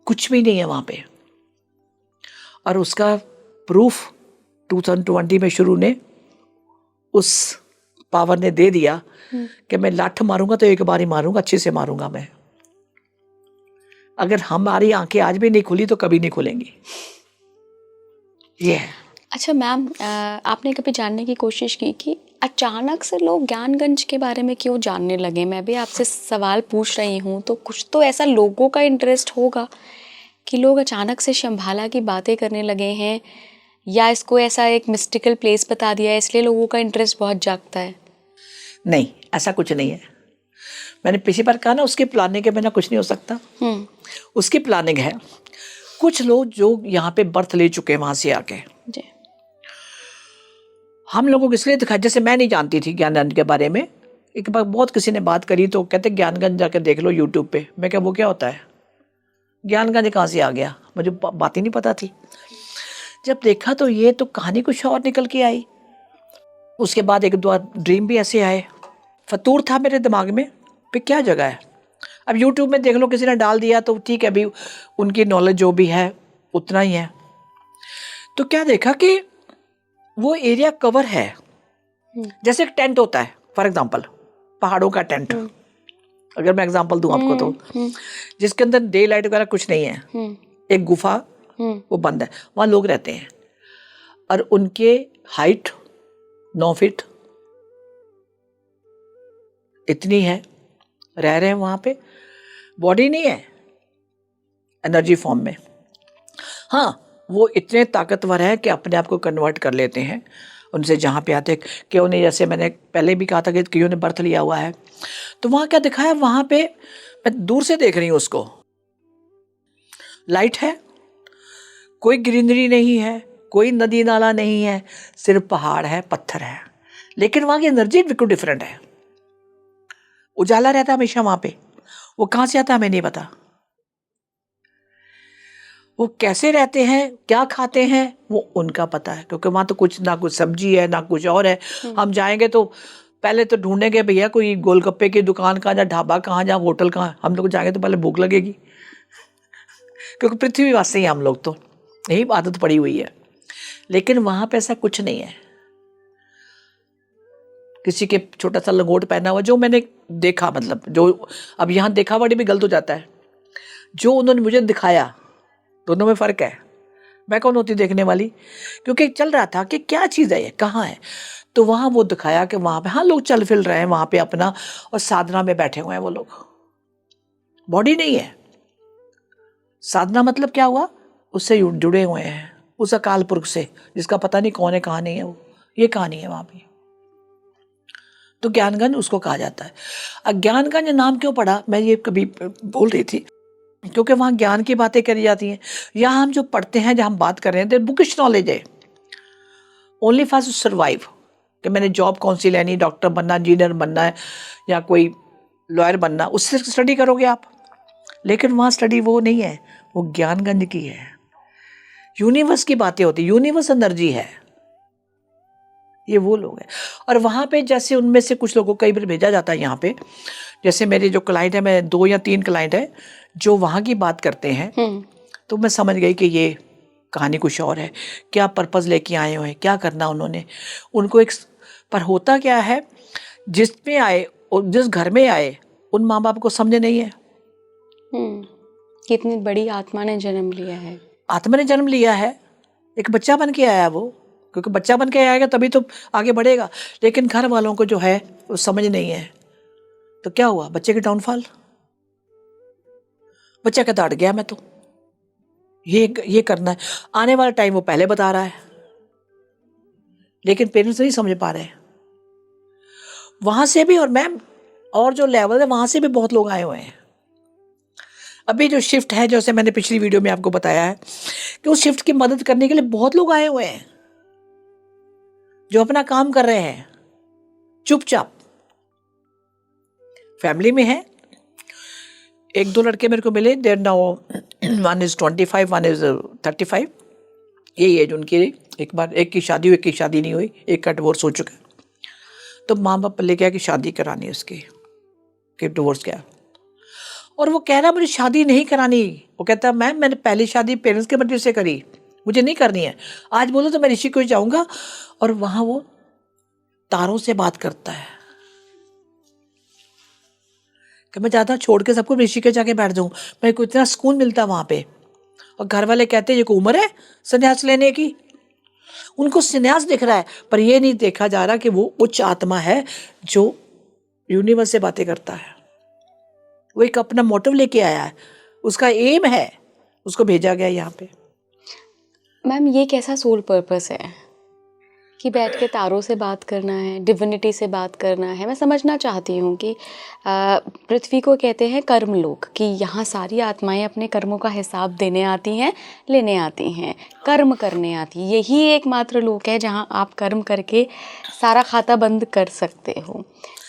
कुछ भी नहीं है वहां पे। और उसका प्रूफ 2020 में शुरू ने, उस पावर ने दे दिया कि मैं लाठ मारूंगा तो एक बार ही मारूंगा, अच्छे से मारूंगा मैं। अगर हमारी आंखें आज भी नहीं खुली तो कभी नहीं खुलेंगी। ये है। अच्छा मैम, आपने कभी जानने की कोशिश की कि अचानक से लोग ज्ञानगंज के बारे में क्यों जानने लगे? मैं भी आपसे सवाल पूछ रही हूँ, तो कुछ तो ऐसा लोगों का इंटरेस्ट होगा कि लोग अचानक से शंभाला की बातें करने लगे हैं, या इसको ऐसा एक मिस्टिकल प्लेस बता दिया है इसलिए लोगों का इंटरेस्ट बहुत जागता है? नहीं, ऐसा कुछ नहीं है। मैंने पिछली बार कहा ना, उसकी प्लानिंग के बिना कुछ नहीं हो सकता। उसकी प्लानिंग है। कुछ लोग जो यहाँ पे बर्थ ले चुके हैं वहां से आके, जी। हम लोगों को इसलिए दिखाया, जैसे मैं नहीं जानती थी ज्ञानगंज के बारे में। एक बार बहुत किसी ने बात करी तो कहते ज्ञानगंज जाकर देख लो यूट्यूब पे। मैं क्या, वो क्या होता है? ज्ञानगंज कहाँ से आ गया, मुझे बात ही नहीं पता थी। जब देखा तो ये तो कहानी कुछ और निकल के आई। उसके बाद एक दो ड्रीम भी ऐसे आए। फतूर था मेरे दिमाग में पे क्या जगह है। अब यूट्यूब में देख लो, किसी ने डाल दिया तो ठीक है, अभी उनकी नॉलेज जो भी है उतना ही है। तो क्या देखा कि वो एरिया कवर है, जैसे एक टेंट होता है, फॉर एग्जांपल पहाड़ों का टेंट। अगर मैं एग्जांपल दूं आपको तो, जिसके अंदर डे लाइट वगैरह कुछ नहीं है, एक गुफा, वो बंद है, वहां लोग रहते हैं। और उनके हाइट 9 फीट इतनी है, रह रहे हैं वहां पे। बॉडी नहीं है, एनर्जी फॉर्म में। हाँ, वो इतने ताकतवर है कि अपने आप को कन्वर्ट कर लेते हैं उनसे जहाँ पे आते। क्यों नहीं, जैसे मैंने पहले भी कहा था कि क्यों ने बर्थ लिया हुआ है, तो वहाँ क्या दिखाया, वहाँ पे मैं दूर से देख रही हूँ उसको, लाइट है, कोई ग्रीनरी नहीं है, कोई नदी नाला नहीं है, सिर्फ पहाड़ है, पत्थर है। लेकिन वहाँ की एनर्जी बिल्कुल डिफरेंट है, उजाला रहता है हमेशा वहाँ पे। वो कहाँ से आता है हमें नहीं पता, वो कैसे रहते हैं, क्या खाते हैं, वो उनका पता है, क्योंकि वहां तो कुछ ना कुछ सब्जी है ना कुछ और है। हम जाएंगे तो पहले तो ढूंढेंगे भैया कोई गोलगप्पे की दुकान कहाँ, या ढाबा कहाँ, या होटल कहाँ। हम लोग जाएंगे तो पहले भूख लगेगी, क्योंकि पृथ्वीवासी हैं हम लोग, तो यही आदत पड़ी हुई है। लेकिन वहां पे ऐसा कुछ नहीं है। किसी के छोटा सा लंगोट पहना हुआ, जो मैंने देखा, मतलब जो अब यहाँ देखा बड़ी भी गलत हो जाता है, जो उन्होंने मुझे दिखाया, दोनों में फर्क है। मैं कौन होती देखने वाली, क्योंकि चल रहा था कि क्या चीज़ है ये, कहाँ है। तो वहाँ वो दिखाया कि वहाँ पे हाँ लोग चल फिर रहे हैं वहाँ पे अपना, और साधना में बैठे हुए हैं वो लोग। बॉडी नहीं है। साधना मतलब क्या हुआ, उससे जुड़े हुए हैं, उस अकाल पुरख से, जिसका पता नहीं कौन है कहाँ नहीं है वो। ये कहानी है वहाँ पे। तो ज्ञानगंज उसको कहा जाता है। अज्ञानगंज नाम क्यों पड़ा, मैं ये कभी बोल रही थी, क्योंकि वहाँ ज्ञान की बातें करी जाती हैं। यहाँ हम जो पढ़ते हैं, जहाँ हम बात कर रहे हैं, बुकिश नॉलेज है, ओनली फॉर टू सर्वाइव, कि मैंने जॉब कौन सी लेनी, डॉक्टर बनना, इंजीनियर बनना है, या कोई लॉयर बनना, उससे स्टडी करोगे आप। लेकिन वहाँ स्टडी वो नहीं है, वो ज्ञानगंज की है। यूनिवर्स की बातें होती, यूनिवर्स एनर्जी है, ये वो लोग हैं। और वहाँ पे जैसे उनमें से कुछ लोगों को कई बार भेजा जाता है यहाँ पे, जैसे मेरे जो क्लाइंट है, मैं 2 या 3 क्लाइंट है जो वहाँ की बात करते हैं, तो मैं समझ गई कि ये कहानी कुछ और है, क्या पर्पस लेके आए हुए हैं, क्या करना उन्होंने, उनको एक, पर होता क्या है, जिस पे आए और जिस घर में आए उन माँ बाप को समझ नहीं है। कितनी बड़ी आत्मा ने जन्म लिया है, आत्मा ने जन्म लिया है, एक बच्चा बन के आया वो, क्योंकि बच्चा बन के आएगा तभी तो आगे बढ़ेगा, लेकिन घर वालों को जो है वो समझ नहीं है, तो क्या हुआ, बच्चे की डाउनफॉल, बच्चा कहता अट गया मैं तो, ये करना है, आने वाला टाइम वो पहले बता रहा है, लेकिन पेरेंट्स नहीं समझ पा रहे। वहां से भी, और मैम और जो लेवल है वहां से भी बहुत लोग आए हुए हैं। अभी जो शिफ्ट है, जैसे मैंने पिछली वीडियो में आपको बताया है कि उस शिफ्ट की मदद करने के लिए बहुत लोग आए हुए हैं जो अपना काम कर रहे हैं चुपचाप, फैमिली में है। 1-2 लड़के मेरे को मिले, there now one is 25, one is 35, यही एज उनकी। एक की शादी हुई, एक की शादी नहीं हुई, एक का डिवोर्स हो चुका है। तो माँ बाप लेके आया कि शादी करानी है उसकी, कि डिवोर्स क्या, और वो कह रहा मुझे शादी नहीं करानी। वो कहता मैम मैंने पहली शादी पेरेंट्स के मर्जी से करी, मुझे नहीं करनी है। आज बोलो तो मैं ऋषिकेश जाऊंगा, और वहां वो तारों से बात करता है कि मैं जाता छोड़ के सबको ऋषिकेश जाके बैठ जाऊं, मेरे को इतना सुकून मिलता वहां पे। और घर वाले कहते हैं ये कोई उम्र है संन्यास लेने की, उनको संन्यास दिख रहा है, पर ये नहीं देखा जा रहा कि वो उच्च आत्मा है जो यूनिवर्स से बातें करता है। वो एक अपना मोटिव लेके आया है, उसका एम है, उसको भेजा गया यहाँ पे। मैम ये कैसा सोल पर्पस है कि बैठ के तारों से बात करना है, डिविनिटी से बात करना है? मैं समझना चाहती हूँ कि पृथ्वी को कहते हैं कर्म लोक, कि यहाँ सारी आत्माएं अपने कर्मों का हिसाब देने आती हैं, लेने आती हैं, कर्म करने आती हैं। यही एकमात्र लोक है जहाँ आप कर्म करके सारा खाता बंद कर सकते हो।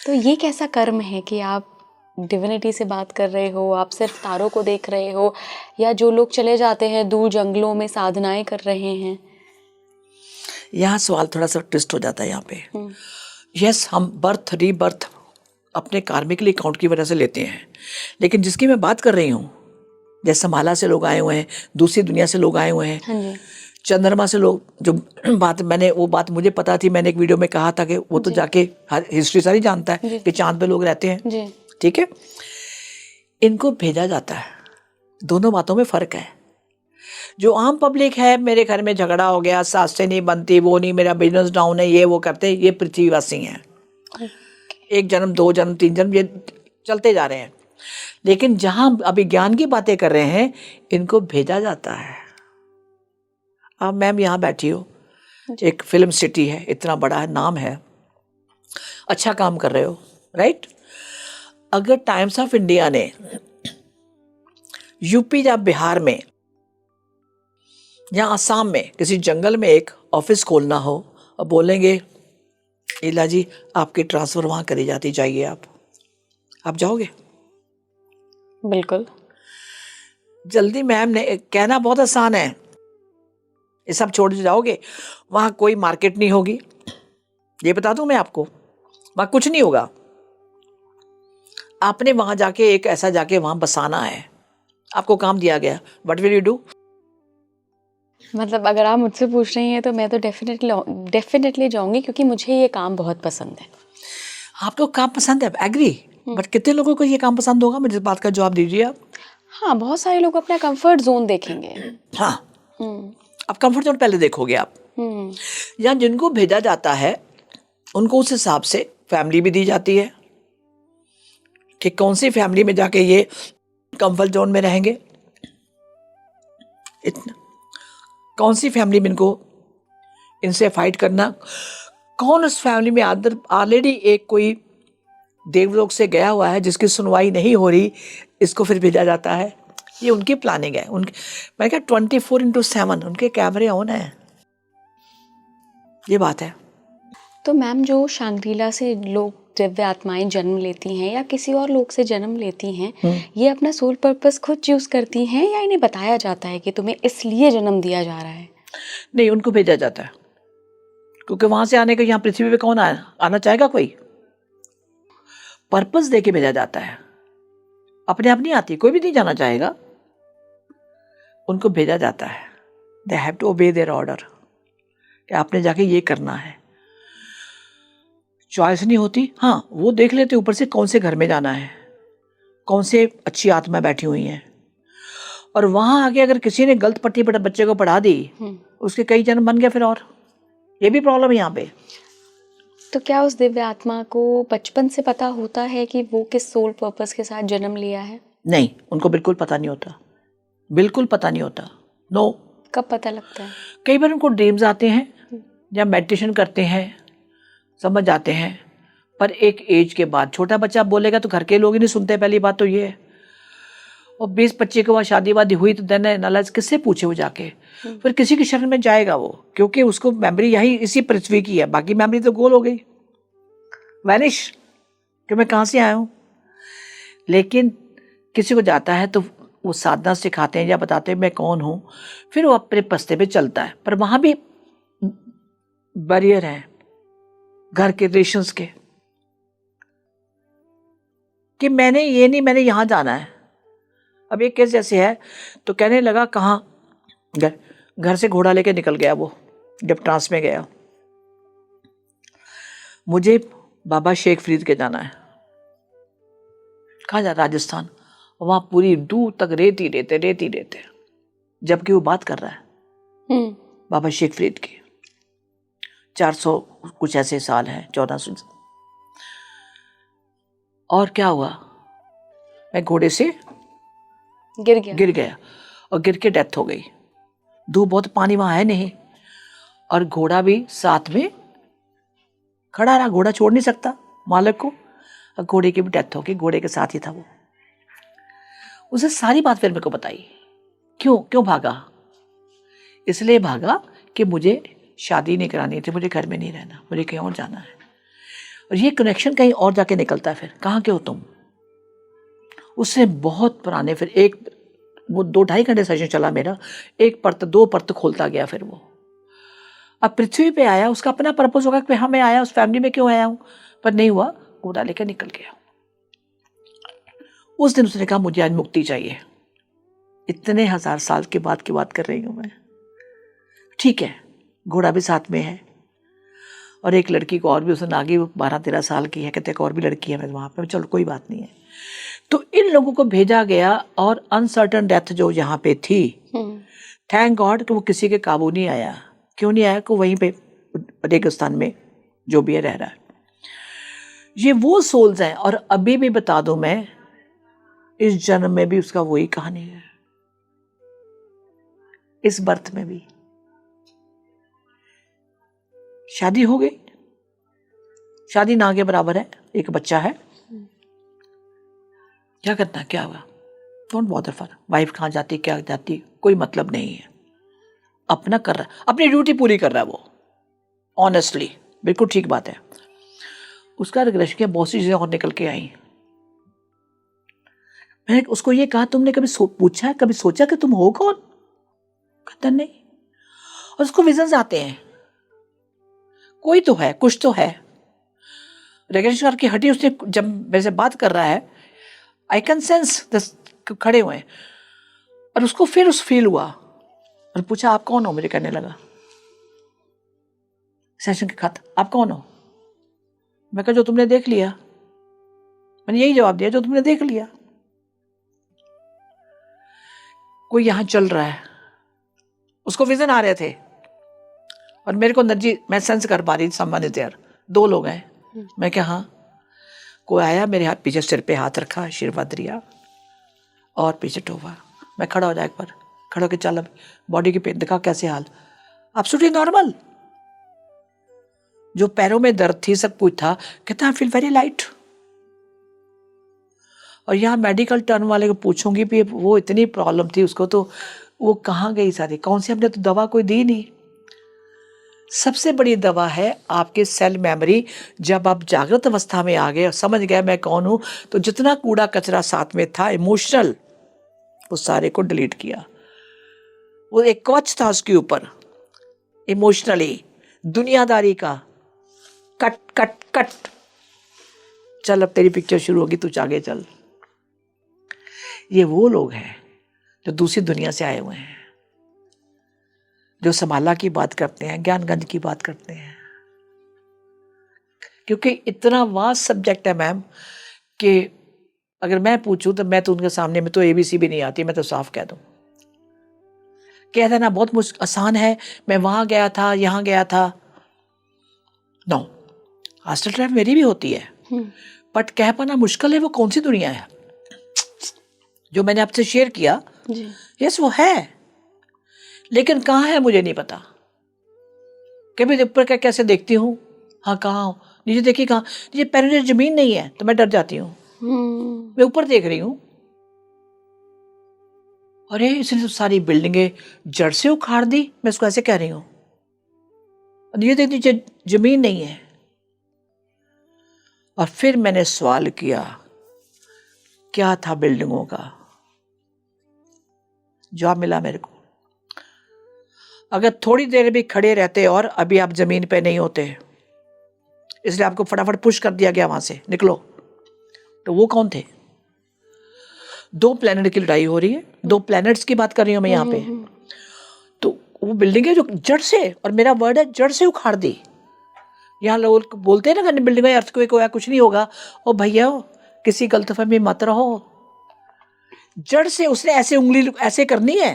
तो ये कैसा कर्म है कि आप डिविनिटी से बात कर रहे हो, आप सिर्फ तारों को देख रहे हो, या जो लोग चले जाते हैं दूर जंगलों में साधनाएं कर रहे हैं? यहाँ सवाल थोड़ा सा ट्विस्ट हो जाता है यहाँ पे। यस, हम बर्थ रीबर्थ अपने कार्मिकली अकाउंट की वजह से लेते हैं, लेकिन जिसकी मैं बात कर रही हूँ, जैसे माला से लोग आए हुए हैं, दूसरी दुनिया से लोग आए हुए हैं, हाँ जी, चंद्रमा से लोग, जो बात मैंने, वो बात मुझे पता थी, मैंने एक वीडियो में कहा था कि वो तो जाके हर हिस्ट्री सारी जानता है कि चांद पे लोग रहते हैं जी, ठीक है। इनको भेजा जाता है, दोनों बातों में फर्क है। जो आम पब्लिक है, मेरे घर में झगड़ा हो गया, सास से नहीं बनती, वो नहीं, मेरा बिजनेस डाउन है, ये वो करते, ये पृथ्वीवासी हैं। एक जन्म, 2 जन्म, 3 जन्म, ये चलते जा रहे हैं। लेकिन जहां अभी ज्ञान की बातें कर रहे हैं, इनको भेजा जाता है। अब मैम यहाँ बैठी हो, एक फिल्म सिटी है, इतना बड़ा है, नाम है, अच्छा काम कर रहे हो, राइट। अगर टाइम्स ऑफ इंडिया ने यूपी या बिहार में या असम में किसी जंगल में एक ऑफिस खोलना हो और बोलेंगे इला जी आपकी ट्रांसफर वहां करी जाती, जाइए आप जाओगे? बिल्कुल। जल्दी मैम ने कहना बहुत आसान है, ये सब छोड़ जाओगे, वहां कोई मार्केट नहीं होगी, ये बता दूं मैं आपको, वहां कुछ नहीं होगा। आपने वहां जाके एक ऐसा जाके वहां बसाना है, आपको काम दिया गया, व्हाट विल यू डू? मतलब अगर आप मुझसे पूछ रही हैं तो मैं तो डेफिनेटली जाऊंगी, क्योंकि मुझे ये काम बहुत पसंद है। आपको काम पसंद है, एग्री, बट कितने लोगों को ये काम पसंद होगा, मुझे इस बात का जवाब दीजिए आप। हाँ, बहुत सारे लोग अपना कंफर्ट जोन देखेंगे। हाँ, अब कंफर्ट जोन पहले देखोगे आप। या जिनको भेजा जाता है उनको उस हिसाब से फैमिली भी दी जाती है कि कौन सी फैमिली में जाके ये कंफर्ट जोन में रहेंगे, इतना कौन सी फैमिली में इनको इनसे फाइट करना, कौन उस फैमिली में ऑलरेडी एक कोई देवलोक से गया हुआ है जिसकी सुनवाई नहीं हो रही, इसको फिर भेजा जाता है। ये उनकी प्लानिंग है, उनकी, मैं क्या 24/7 उनके कैमरे ऑन है, ये बात है। तो मैम जो शांग्रीला से लोग दिव्य आत्माएं जन्म लेती हैं या किसी और लोग से जन्म लेती हैं, ये अपना सोल पर्पस खुद चूज करती हैं या इन्हें बताया जाता है कि तुम्हें इसलिए जन्म दिया जा रहा है? नहीं, उनको भेजा जाता है, क्योंकि वहां से आने का यहाँ पृथ्वी पे कौन आना चाहेगा? कोई पर्पस दे के भेजा जाता है, अपने आप नहीं आती, कोई भी नहीं जाना चाहेगा, उनको भेजा जाता है। They have to obey their order कि आपने जाके ये करना है। चॉइस नहीं होती। हाँ, वो देख लेते ऊपर से कौन से घर में जाना है, कौन से अच्छी आत्मा बैठी हुई हैं, और वहां आके अगर किसी ने गलत पट्टी पर बच्चे को पढ़ा दी, उसके कई जन्म बन गए फिर, और ये भी प्रॉब्लम है यहाँ पे। तो क्या उस दिव्य आत्मा को बचपन से पता होता है कि वो किस सोल पर्पस के साथ जन्म लिया है? नहीं, उनको बिल्कुल पता नहीं होता, बिल्कुल पता नहीं होता। नो। कब पता लगता है? कई बार उनको ड्रीम्स आते हैं या मेडिटेशन करते हैं, समझ जाते हैं, पर एक एज के बाद। छोटा बच्चा बोलेगा तो घर के लोग ही नहीं सुनते, पहली बात तो ये है। और 20-25 के बाद शादी वादी हुई तो देन एनालाइज किससे पूछे वो जाके, फिर किसी की शरण में जाएगा वो, क्योंकि उसको मेमोरी यही इसी पृथ्वी की है, बाकी मेमोरी तो गोल हो गई, वैनिश, कि मैं कहाँ से आया हूँ। लेकिन किसी को जाता है तो वो साधना सिखाते हैं या बताते हैं मैं कौन हूँ, फिर वो अपने पस्ते पे चलता है। पर वहाँ भी बैरियर है घर के रिलेशंस के, कि मैंने ये नहीं, मैंने यहाँ जाना है। अब एक केस जैसे है तो कहने लगा कहाँ, घर से घोड़ा लेके निकल गया वो, जब ट्रांस में गया, मुझे बाबा शेख फरीद के जाना है। कहाँ जा? राजस्थान। वहां पूरी दूर तक रेत ही रेत, जबकि वो बात कर रहा है बाबा शेख फरीद की। 400 कुछ ऐसे साल हैं, 1400। और क्या हुआ, मैं घोड़े से गिर गया और गिर के डेथ हो गई। धूप बहुत, पानी वहां है नहीं, और घोड़ा भी साथ में खड़ा रहा, घोड़ा छोड़ नहीं सकता मालिक को, और घोड़े की भी डेथ हो गई, घोड़े के साथ ही था वो। उसे सारी बात फिर मेरे को बताई, क्यों भागा? इसलिए भागा कि मुझे शादी नहीं करानी थी, मुझे घर में नहीं रहना, मुझे कहीं और जाना है। और ये कनेक्शन कहीं और जाके निकलता है। फिर कहाँ के हो तुम? उससे बहुत पुराने, फिर एक वो 2-2.5 घंटे सेशन चला मेरा, एक परत 2 परत खोलता गया। फिर वो अब पृथ्वी पे आया, उसका अपना पर्पस होगा कि हाँ मैं आया, उस फैमिली में क्यों आया हूँ, पर नहीं हुआ, घोड़ा लेकर निकल गया। उस दिन उसने कहा मुझे आज मुक्ति चाहिए। इतने 1000 साल के बाद की बात कर रही हूँ मैं। ठीक है, घोड़ा भी साथ में है, और एक लड़की को और भी उसने आगे, 12-13 साल की है, कहते हैं और भी लड़की है वहाँ पे, चलो कोई बात नहीं है। तो इन लोगों को भेजा गया, और अनसर्टन डेथ जो यहाँ पे थी, थैंक गॉड कि वो किसी के काबू नहीं आया। क्यों नहीं आया? कि वहीं पे रेगिस्तान में जो भी है रह रहा है। ये वो सोल्स हैं, और अभी भी बता दूं मैं, इस जन्म में भी उसका वही कहानी है, इस बर्थ में भी। शादी हो गई, शादी ना के बराबर है, एक बच्चा है, क्या करना, क्या हुआ, डोंट बॉदर फॉर। वाइफ कहाँ जाती, क्या जाती, कोई मतलब नहीं है, अपना कर रहा है, अपनी ड्यूटी पूरी कर रहा है वो, ऑनेस्टली, बिल्कुल ठीक बात है। उसका रिग्रेशन किया, बहुत सी चीजें और निकल के आई। मैंने उसको ये कहा, तुमने कभी पूछा है, कभी सोचा कि तुम हो कौन? कहता नहीं। और उसको विजन्स आते हैं, कोई तो है, कुछ तो है। रेगुलेशन करके हटी, उसने जब मेरे से बात कर रहा है, आई कैन सेंस खड़े हुए, और उसको फिर उस फील हुआ, और पूछा आप कौन हो? मुझे कहने लगा सेशन के खत्म, आप कौन हो? मैं कहा जो तुमने देख लिया। मैंने यही जवाब दिया, जो तुमने देख लिया। कोई यहां चल रहा है, उसको विजन आ रहे थे, और मेरे को एनर्जी, मैं सेंस कर पा रही, समवन इज देयर, 2 लोग हैं। मैं क्या, हाँ। कोई आया, मेरे हाथ पीछे, सिर पे हाथ रखा, आशीर्वाद दिया, और पीछे टोवा। मैं खड़ा हो जाए, एक बार खड़ा होकर चल, बॉडी की पेन दिखा, कैसे हाल? Absolutely normal. जो पैरों में दर्द थी, सब कुछ था, कहता आई फील वेरी लाइट। और यहाँ मेडिकल टर्न वाले को पूछूंगी भी, वो इतनी प्रॉब्लम थी उसको, तो वो कहाँ गई सारी, कौन सी, हमने तो दवा कोई दी नहीं। सबसे बड़ी दवा है आपके सेल मेमोरी। जब आप जागृत अवस्था में आ गए और समझ गए मैं कौन हूं, तो जितना कूड़ा कचरा साथ में था इमोशनल, वो सारे को डिलीट किया। वो एक कवच था उसके ऊपर, इमोशनली दुनियादारी का, कट कट कट। चल अब तेरी पिक्चर शुरू होगी, तू आगे चल। ये वो लोग हैं जो दूसरी दुनिया से आए हुए हैं, जो संभाला की बात करते हैं, ज्ञानगंज की बात करते हैं। क्योंकि इतना वास्ट सब्जेक्ट है मैम कि अगर मैं पूछूं तो मैं तो उनके सामने में तो ABC भी नहीं आती, मैं तो साफ कह दूं। कह देना बहुत आसान है, मैं वहां गया था, यहां गया था। नो, हॉस्टल ट्रैप मेरी भी होती है, बट कह पाना मुश्किल है वो कौन सी दुनिया है जो मैंने आपसे शेयर किया। यस वो है, लेकिन कहाँ है मुझे नहीं पता। कभी ऊपर का कैसे देखती हूँ, हाँ कहाँ हूँ, नीचे देखी कहाँ, नीचे पैरों में जमीन नहीं है तो मैं डर जाती हूँ। मैं ऊपर देख रही हूँ, अरे इसने तो सारी बिल्डिंगें जड़ से उखाड़ दी, मैं इसको ऐसे कह रही हूँ। नीचे देख, नीचे जमीन नहीं है। और फिर मैंने सवाल किया, क्या था बिल्डिंगों का? जवाब मिला मेरे को, अगर थोड़ी देर भी खड़े रहते और अभी आप जमीन पे नहीं होते, इसलिए आपको फटाफट पुश कर दिया गया वहां से, निकलो। तो वो कौन थे? 2 प्लेनेट की लड़ाई हो रही है, 2 प्लेनेट्स की बात कर रही हूं मैं यहाँ पे। तो वो बिल्डिंग है जो जड़ से, और मेरा वर्ड है जड़ से उखाड़ दी। यहाँ लोग बोलते हैं ना कि बिल्डिंग में अर्थक्वेक होया कुछ नहीं होगा, ओ भैया किसी गलतफहमी मत रहो। जड़ से उसने ऐसे उंगली ऐसे करनी है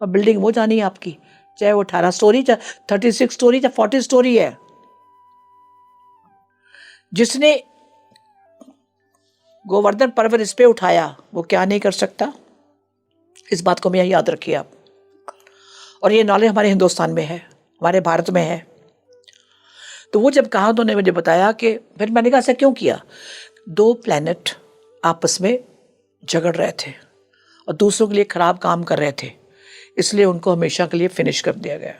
और बिल्डिंग वो जानी है आपकी, चाहे वो 18 स्टोरी, चाहे 36 स्टोरी, चाहे 40 स्टोरी है। जिसने गोवर्धन पर्वत इस पे उठाया वो क्या नहीं कर सकता, इस बात को मैं याद रखिए आप। और ये नॉलेज हमारे हिंदुस्तान में है, हमारे भारत में है। तो वो जब कहा उन्होंने मुझे बताया कि फिर मैंने कहा ऐसा क्यों किया? 2 प्लैनेट आपस में झगड़ रहे थे और दूसरों के लिए खराब काम कर रहे थे, इसलिए उनको हमेशा के लिए फिनिश कर दिया गया।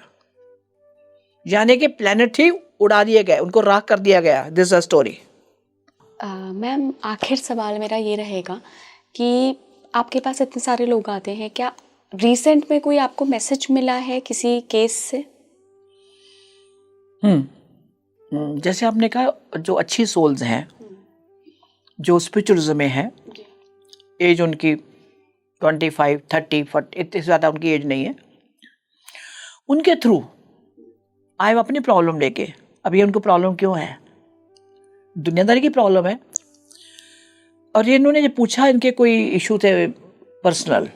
यानी कि प्लैनेट ही उड़ा दिए गए, उनको राख कर दिया गया। This a story. मैम आखिर सवाल मेरा ये रहेगा कि आपके पास इतने सारे लोग आते हैं, क्या रिसेंट में कोई आपको मैसेज मिला है किसी केस से? जैसे आपने कहा, जो अच्छी सोल्स हैं, जो स्पिरिचुअलिज्म में हैं, एज उनकी 25, 30, 40, इतनी ज़्यादा उनकी एज नहीं है, उनके थ्रू आए अपनी प्रॉब्लम लेके। अब ये उनको प्रॉब्लम क्यों है? दुनियादारी की प्रॉब्लम है। और ये इन्होंने जो पूछा, इनके कोई इशू थे पर्सनल,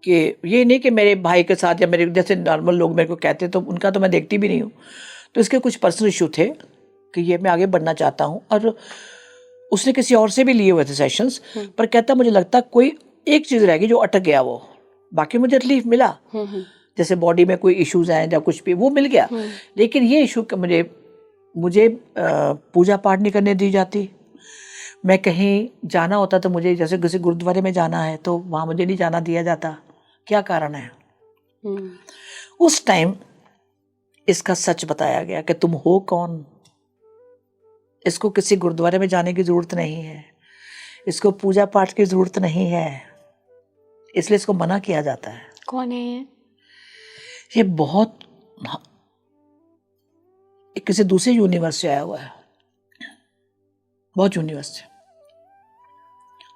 कि ये नहीं कि मेरे भाई के साथ या मेरे जैसे नॉर्मल लोग मेरे को कहते, तो उनका तो मैं देखती भी नहीं हूँ। तो इसके कुछ पर्सनल इशू थे कि ये मैं आगे बढ़ना चाहता हूँ, और उसने किसी और से भी लिए हुए थे सेशंस, पर कहता मुझे लगता कोई एक चीज़ रह गई जो अटक गया, वो बाकी मुझे रिलीफ मिला। जैसे बॉडी में कोई इश्यूज हैं या कुछ भी, वो मिल गया। लेकिन ये इशू मुझे पूजा पाठ नहीं करने दी जाती। मैं कहीं जाना होता तो मुझे, जैसे किसी गुरुद्वारे में जाना है तो वहाँ मुझे नहीं जाना दिया जाता। क्या कारण है? उस टाइम इसका सच बताया गया कि तुम हो कौन। इसको किसी गुरुद्वारे में जाने की ज़रूरत नहीं है, इसको पूजा पाठ की ज़रूरत नहीं है, इसलिए इसको मना किया जाता है। कौन है ये? ये बहुत किसी दूसरे यूनिवर्स से आया हुआ है, बहुत यूनिवर्स से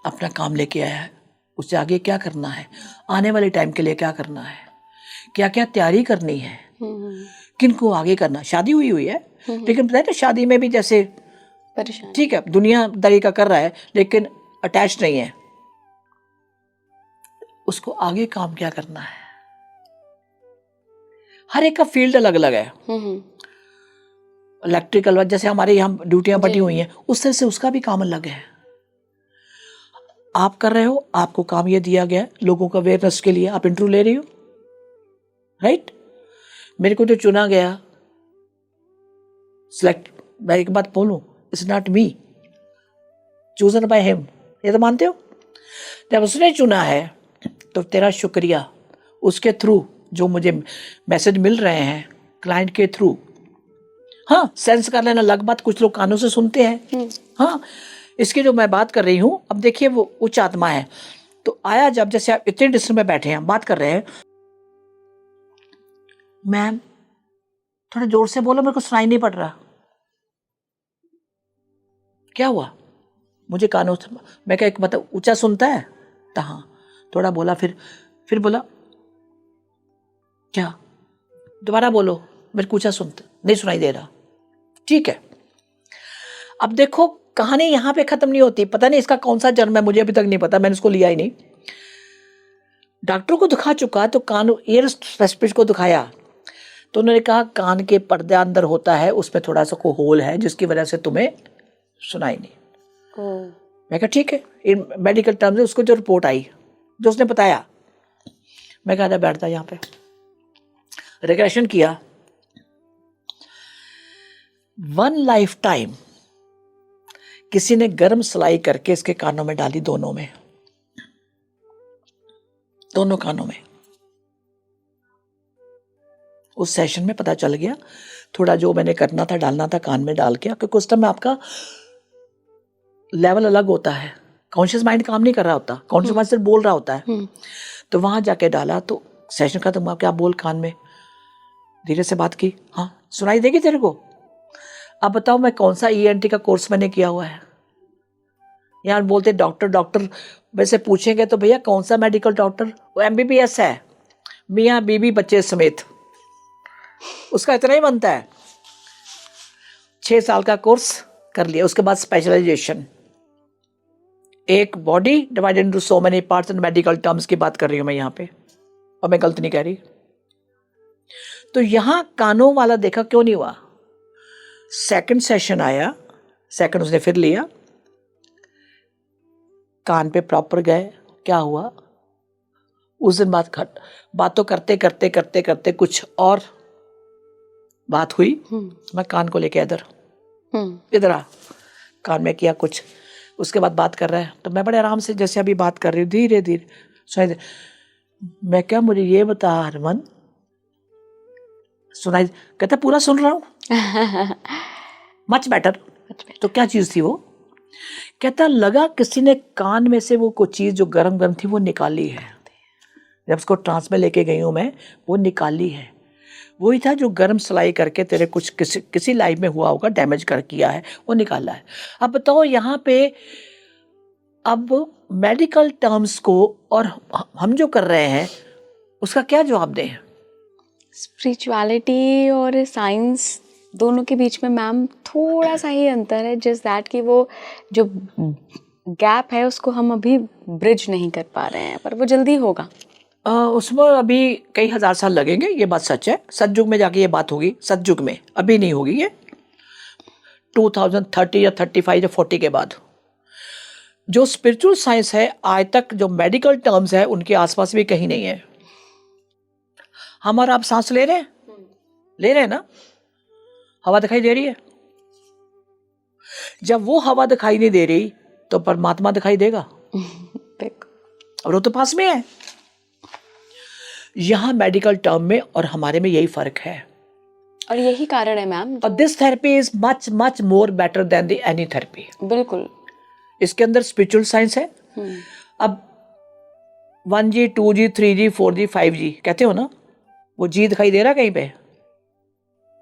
अपना काम लेके आया है। उससे आगे क्या करना है, आने वाले टाइम के लिए क्या करना है, क्या क्या तैयारी करनी है, किन को आगे करना। शादी हुई है, लेकिन पता है ना, शादी में भी जैसे परेशान, ठीक है दुनियादारी का कर रहा है लेकिन अटैच नहीं है, उसको आगे काम क्या करना है। हर एक का फील्ड अलग अलग है। इलेक्ट्रिकल, जैसे हमारे यहाँ ड्यूटियां बटी हुई हैं, उस तरह से उसका भी काम अलग है। आप कर रहे हो, आपको काम ये दिया गया है लोगों का अवेयरनेस के लिए, आप इंटरव्यू ले रही हो, राइट? मेरे को जो चुना गया, सिलेक्ट, मैं एक बात बोलूं, it's not me, chosen by him, ये तो मानते हो। जब उसने चुना है तो तेरा शुक्रिया, उसके थ्रू जो मुझे मैसेज मिल रहे हैं क्लाइंट के थ्रू, हाँ सेंस कर लेना अलग बात, कुछ लोग कानों से सुनते हैं। हाँ, इसकी जो मैं बात कर रही हूँ, अब देखिए वो उच्च आत्मा है, तो आया जब, जैसे आप इतने डिस्टेंस में बैठे हैं बात कर रहे हैं, मैम थोड़ा जोर से बोलो, मेरे को सुनाई नहीं पड़ रहा, क्या हुआ? मुझे कानों से, मैं क्या मतलब ऊंचा सुनता है? तो हाँ, थोड़ा बोला, फिर बोला क्या, दोबारा बोलो, मेरे को ऊंचा सुनता नहीं, सुनाई दे रहा। ठीक है, अब देखो कहानी यहां पे खत्म नहीं होती। पता नहीं इसका कौन सा जन्म है, मुझे अभी तक नहीं पता, मैंने इसको लिया ही नहीं। डॉक्टर को दिखा चुका, तो कान ईयर स्पेशलिस्ट को दिखाया, तो उन्होंने कहा कान के पर्दे अंदर होता है, उसमें थोड़ा सा कोई होल है जिसकी वजह से तुम्हें सुनाई नहीं। मैं कहा ठीक है, इन मेडिकल टर्म से उसको जो रिपोर्ट आई, जो उसने बताया, मैं कहा बैठता यहाँ पे, रिग्रेशन किया। 1 लाइफ टाइम किसी ने गर्म सलाई करके इसके कानों में डाली, दोनों कानों में। उस सेशन में पता चल गया, थोड़ा जो मैंने करना था डालना था कान में डाल के, क्योंकि उस टाइम में आपका लेवल अलग होता है, कॉन्शियस माइंड काम नहीं कर रहा होता, कॉन्शियस माइंड सिर्फ बोल रहा होता है। तो वहां जाके डाला, तो सेशन खत्म हुआ, क्या बोल कान में, धीरे से बात की, हाँ सुनाई देगी तेरे को? अब बताओ मैं कौन सा ENT का कोर्स मैंने किया हुआ है? यार बोलते डॉक्टर वैसे पूछेंगे तो भैया कौन सा मेडिकल डॉक्टर, वो MBBS है, मियाँ बीबी बच्चे समेत, उसका इतना ही बनता है। 6 साल का कोर्स कर लिया, उसके बाद स्पेशलाइजेशन। एक body divided into so many parts, and medical terms की बात कर रही हूं मैं यहाँ पे, और मैं गलत नहीं कह रही। तो यहां कानों वाला देखा क्यों नहीं हुआ? सेकंड सेशन आया, सेकंड उसने फिर लिया, कान पे प्रॉपर गए, क्या हुआ? उस दिन बातों करते करते करते करते कुछ और बात हुई। मैं कान को लेके इधर आ, कान में किया कुछ, उसके बाद बात कर रहा है, तो मैं बड़े आराम से जैसे अभी बात कर रही हूँ, धीरे धीरे सुनाई। मैं क्या, मुझे ये बता हरमन, सुनाई? कहता पूरा सुन रहा हूँ। Much better. तो क्या चीज थी वो? कहता लगा किसी ने कान में से वो कोई चीज जो गरम थी वो निकाली है। जब उसको ट्रांस में लेके गई हूँ मैं, वो निकाली है, वही था जो गर्म सलाई करके तेरे कुछ किसी लाइफ में हुआ होगा, डैमेज कर किया है, वो निकाला है। अब बताओ यहाँ पे, अब मेडिकल टर्म्स को और हम जो कर रहे हैं उसका क्या जवाब दें? स्पिरिचुअलिटी और साइंस दोनों के बीच में मैम थोड़ा सा ही अंतर है, जस्ट दैट कि वो जो गैप है उसको हम अभी ब्रिज नहीं कर पा रहे हैं, पर वो जल्दी होगा। उसमें अभी कई हजार साल लगेंगे, ये बात सच है। सतयुग में जाके ये बात होगी, सतयुग में, अभी नहीं होगी ये। 2030 या 35 या 40 के बाद। जो स्पिरिचुअल साइंस है आज तक, जो मेडिकल टर्म्स है उनके आसपास भी कहीं नहीं है। हम और आप सांस ले रहे हैं ना, हवा दिखाई दे रही है। जब वो हवा दिखाई नहीं दे रही तो परमात्मा दिखाई देगा? और वो तो पास में है। यहां मेडिकल टर्म में और हमारे में यही फर्क है, और यही कारण है मैम। और this therapy is much much more better than the any therapy. बिल्कुल, इसके अंदर स्पिरिचुअल साइंस है। अब 1G 2G 3G 4G 5G कहते हो ना, वो जी दिखाई दे रहा है कहीं पे,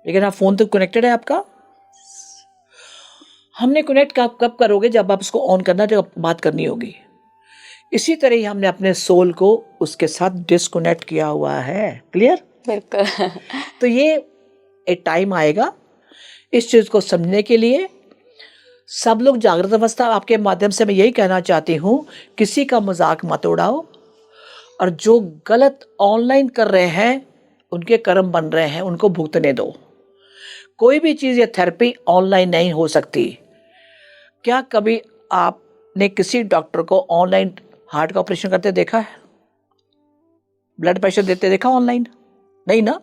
लेकिन आप फोन तो कनेक्टेड है आपका। हमने कनेक्ट कब करोगे? जब आप उसको ऑन करना, जब बात करनी होगी। इसी तरह ही हमने अपने सोल को उसके साथ डिस्कनेक्ट किया हुआ है। क्लियर? बिल्कुल। तो ये एक टाइम आएगा इस चीज को समझने के लिए। सब लोग जागृत अवस्था, आपके माध्यम से मैं यही कहना चाहती हूँ, किसी का मजाक मत उड़ाओ, और जो गलत ऑनलाइन कर रहे हैं उनके कर्म बन रहे हैं, उनको भुगतने दो। कोई भी चीज या थेरेपी ऑनलाइन नहीं हो सकती। क्या कभी आपने किसी डॉक्टर को ऑनलाइन हार्ट का ऑपरेशन करते देखा है? ब्लड प्रेशर देते देखा ऑनलाइन? नहीं ना।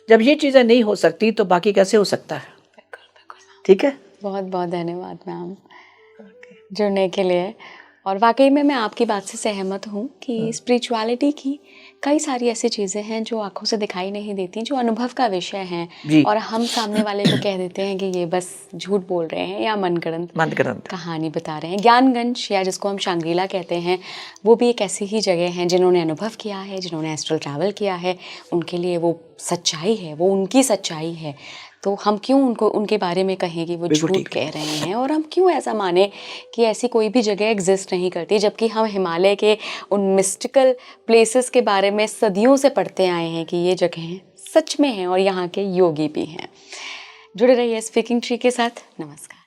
जब ये चीजें नहीं हो सकती तो बाकी कैसे हो सकता है? ठीक है, बहुत बहुत धन्यवाद मैम जुड़ने के लिए। और वाकई में मैं आपकी बात से सहमत हूँ कि स्पिरिचुअलिटी की कई सारी ऐसी चीज़ें हैं जो आंखों से दिखाई नहीं देती, जो अनुभव का विषय हैं, जी। और हम सामने वाले को कह देते हैं कि ये बस झूठ बोल रहे हैं या मनगढ़ंत कहानी बता रहे हैं। ज्ञानगंज, या जिसको हम शांग्रीला कहते हैं, वो भी एक ऐसी ही जगह है जिन्होंने अनुभव किया है, जिन्होंने एस्ट्रल ट्रैवल किया है, उनके लिए वो सच्चाई है, वो उनकी सच्चाई है। तो हम क्यों उनके बारे में कहें कि वो झूठ कह रहे हैं, और हम क्यों ऐसा माने कि ऐसी कोई भी जगह एग्जिस्ट नहीं करती, जबकि हम हिमालय के उन मिस्टिकल प्लेसेस के बारे में सदियों से पढ़ते आए हैं कि ये जगहें सच में हैं और यहाँ के योगी भी हैं। जुड़े रहिए स्पीकिंग ट्री के साथ। नमस्कार।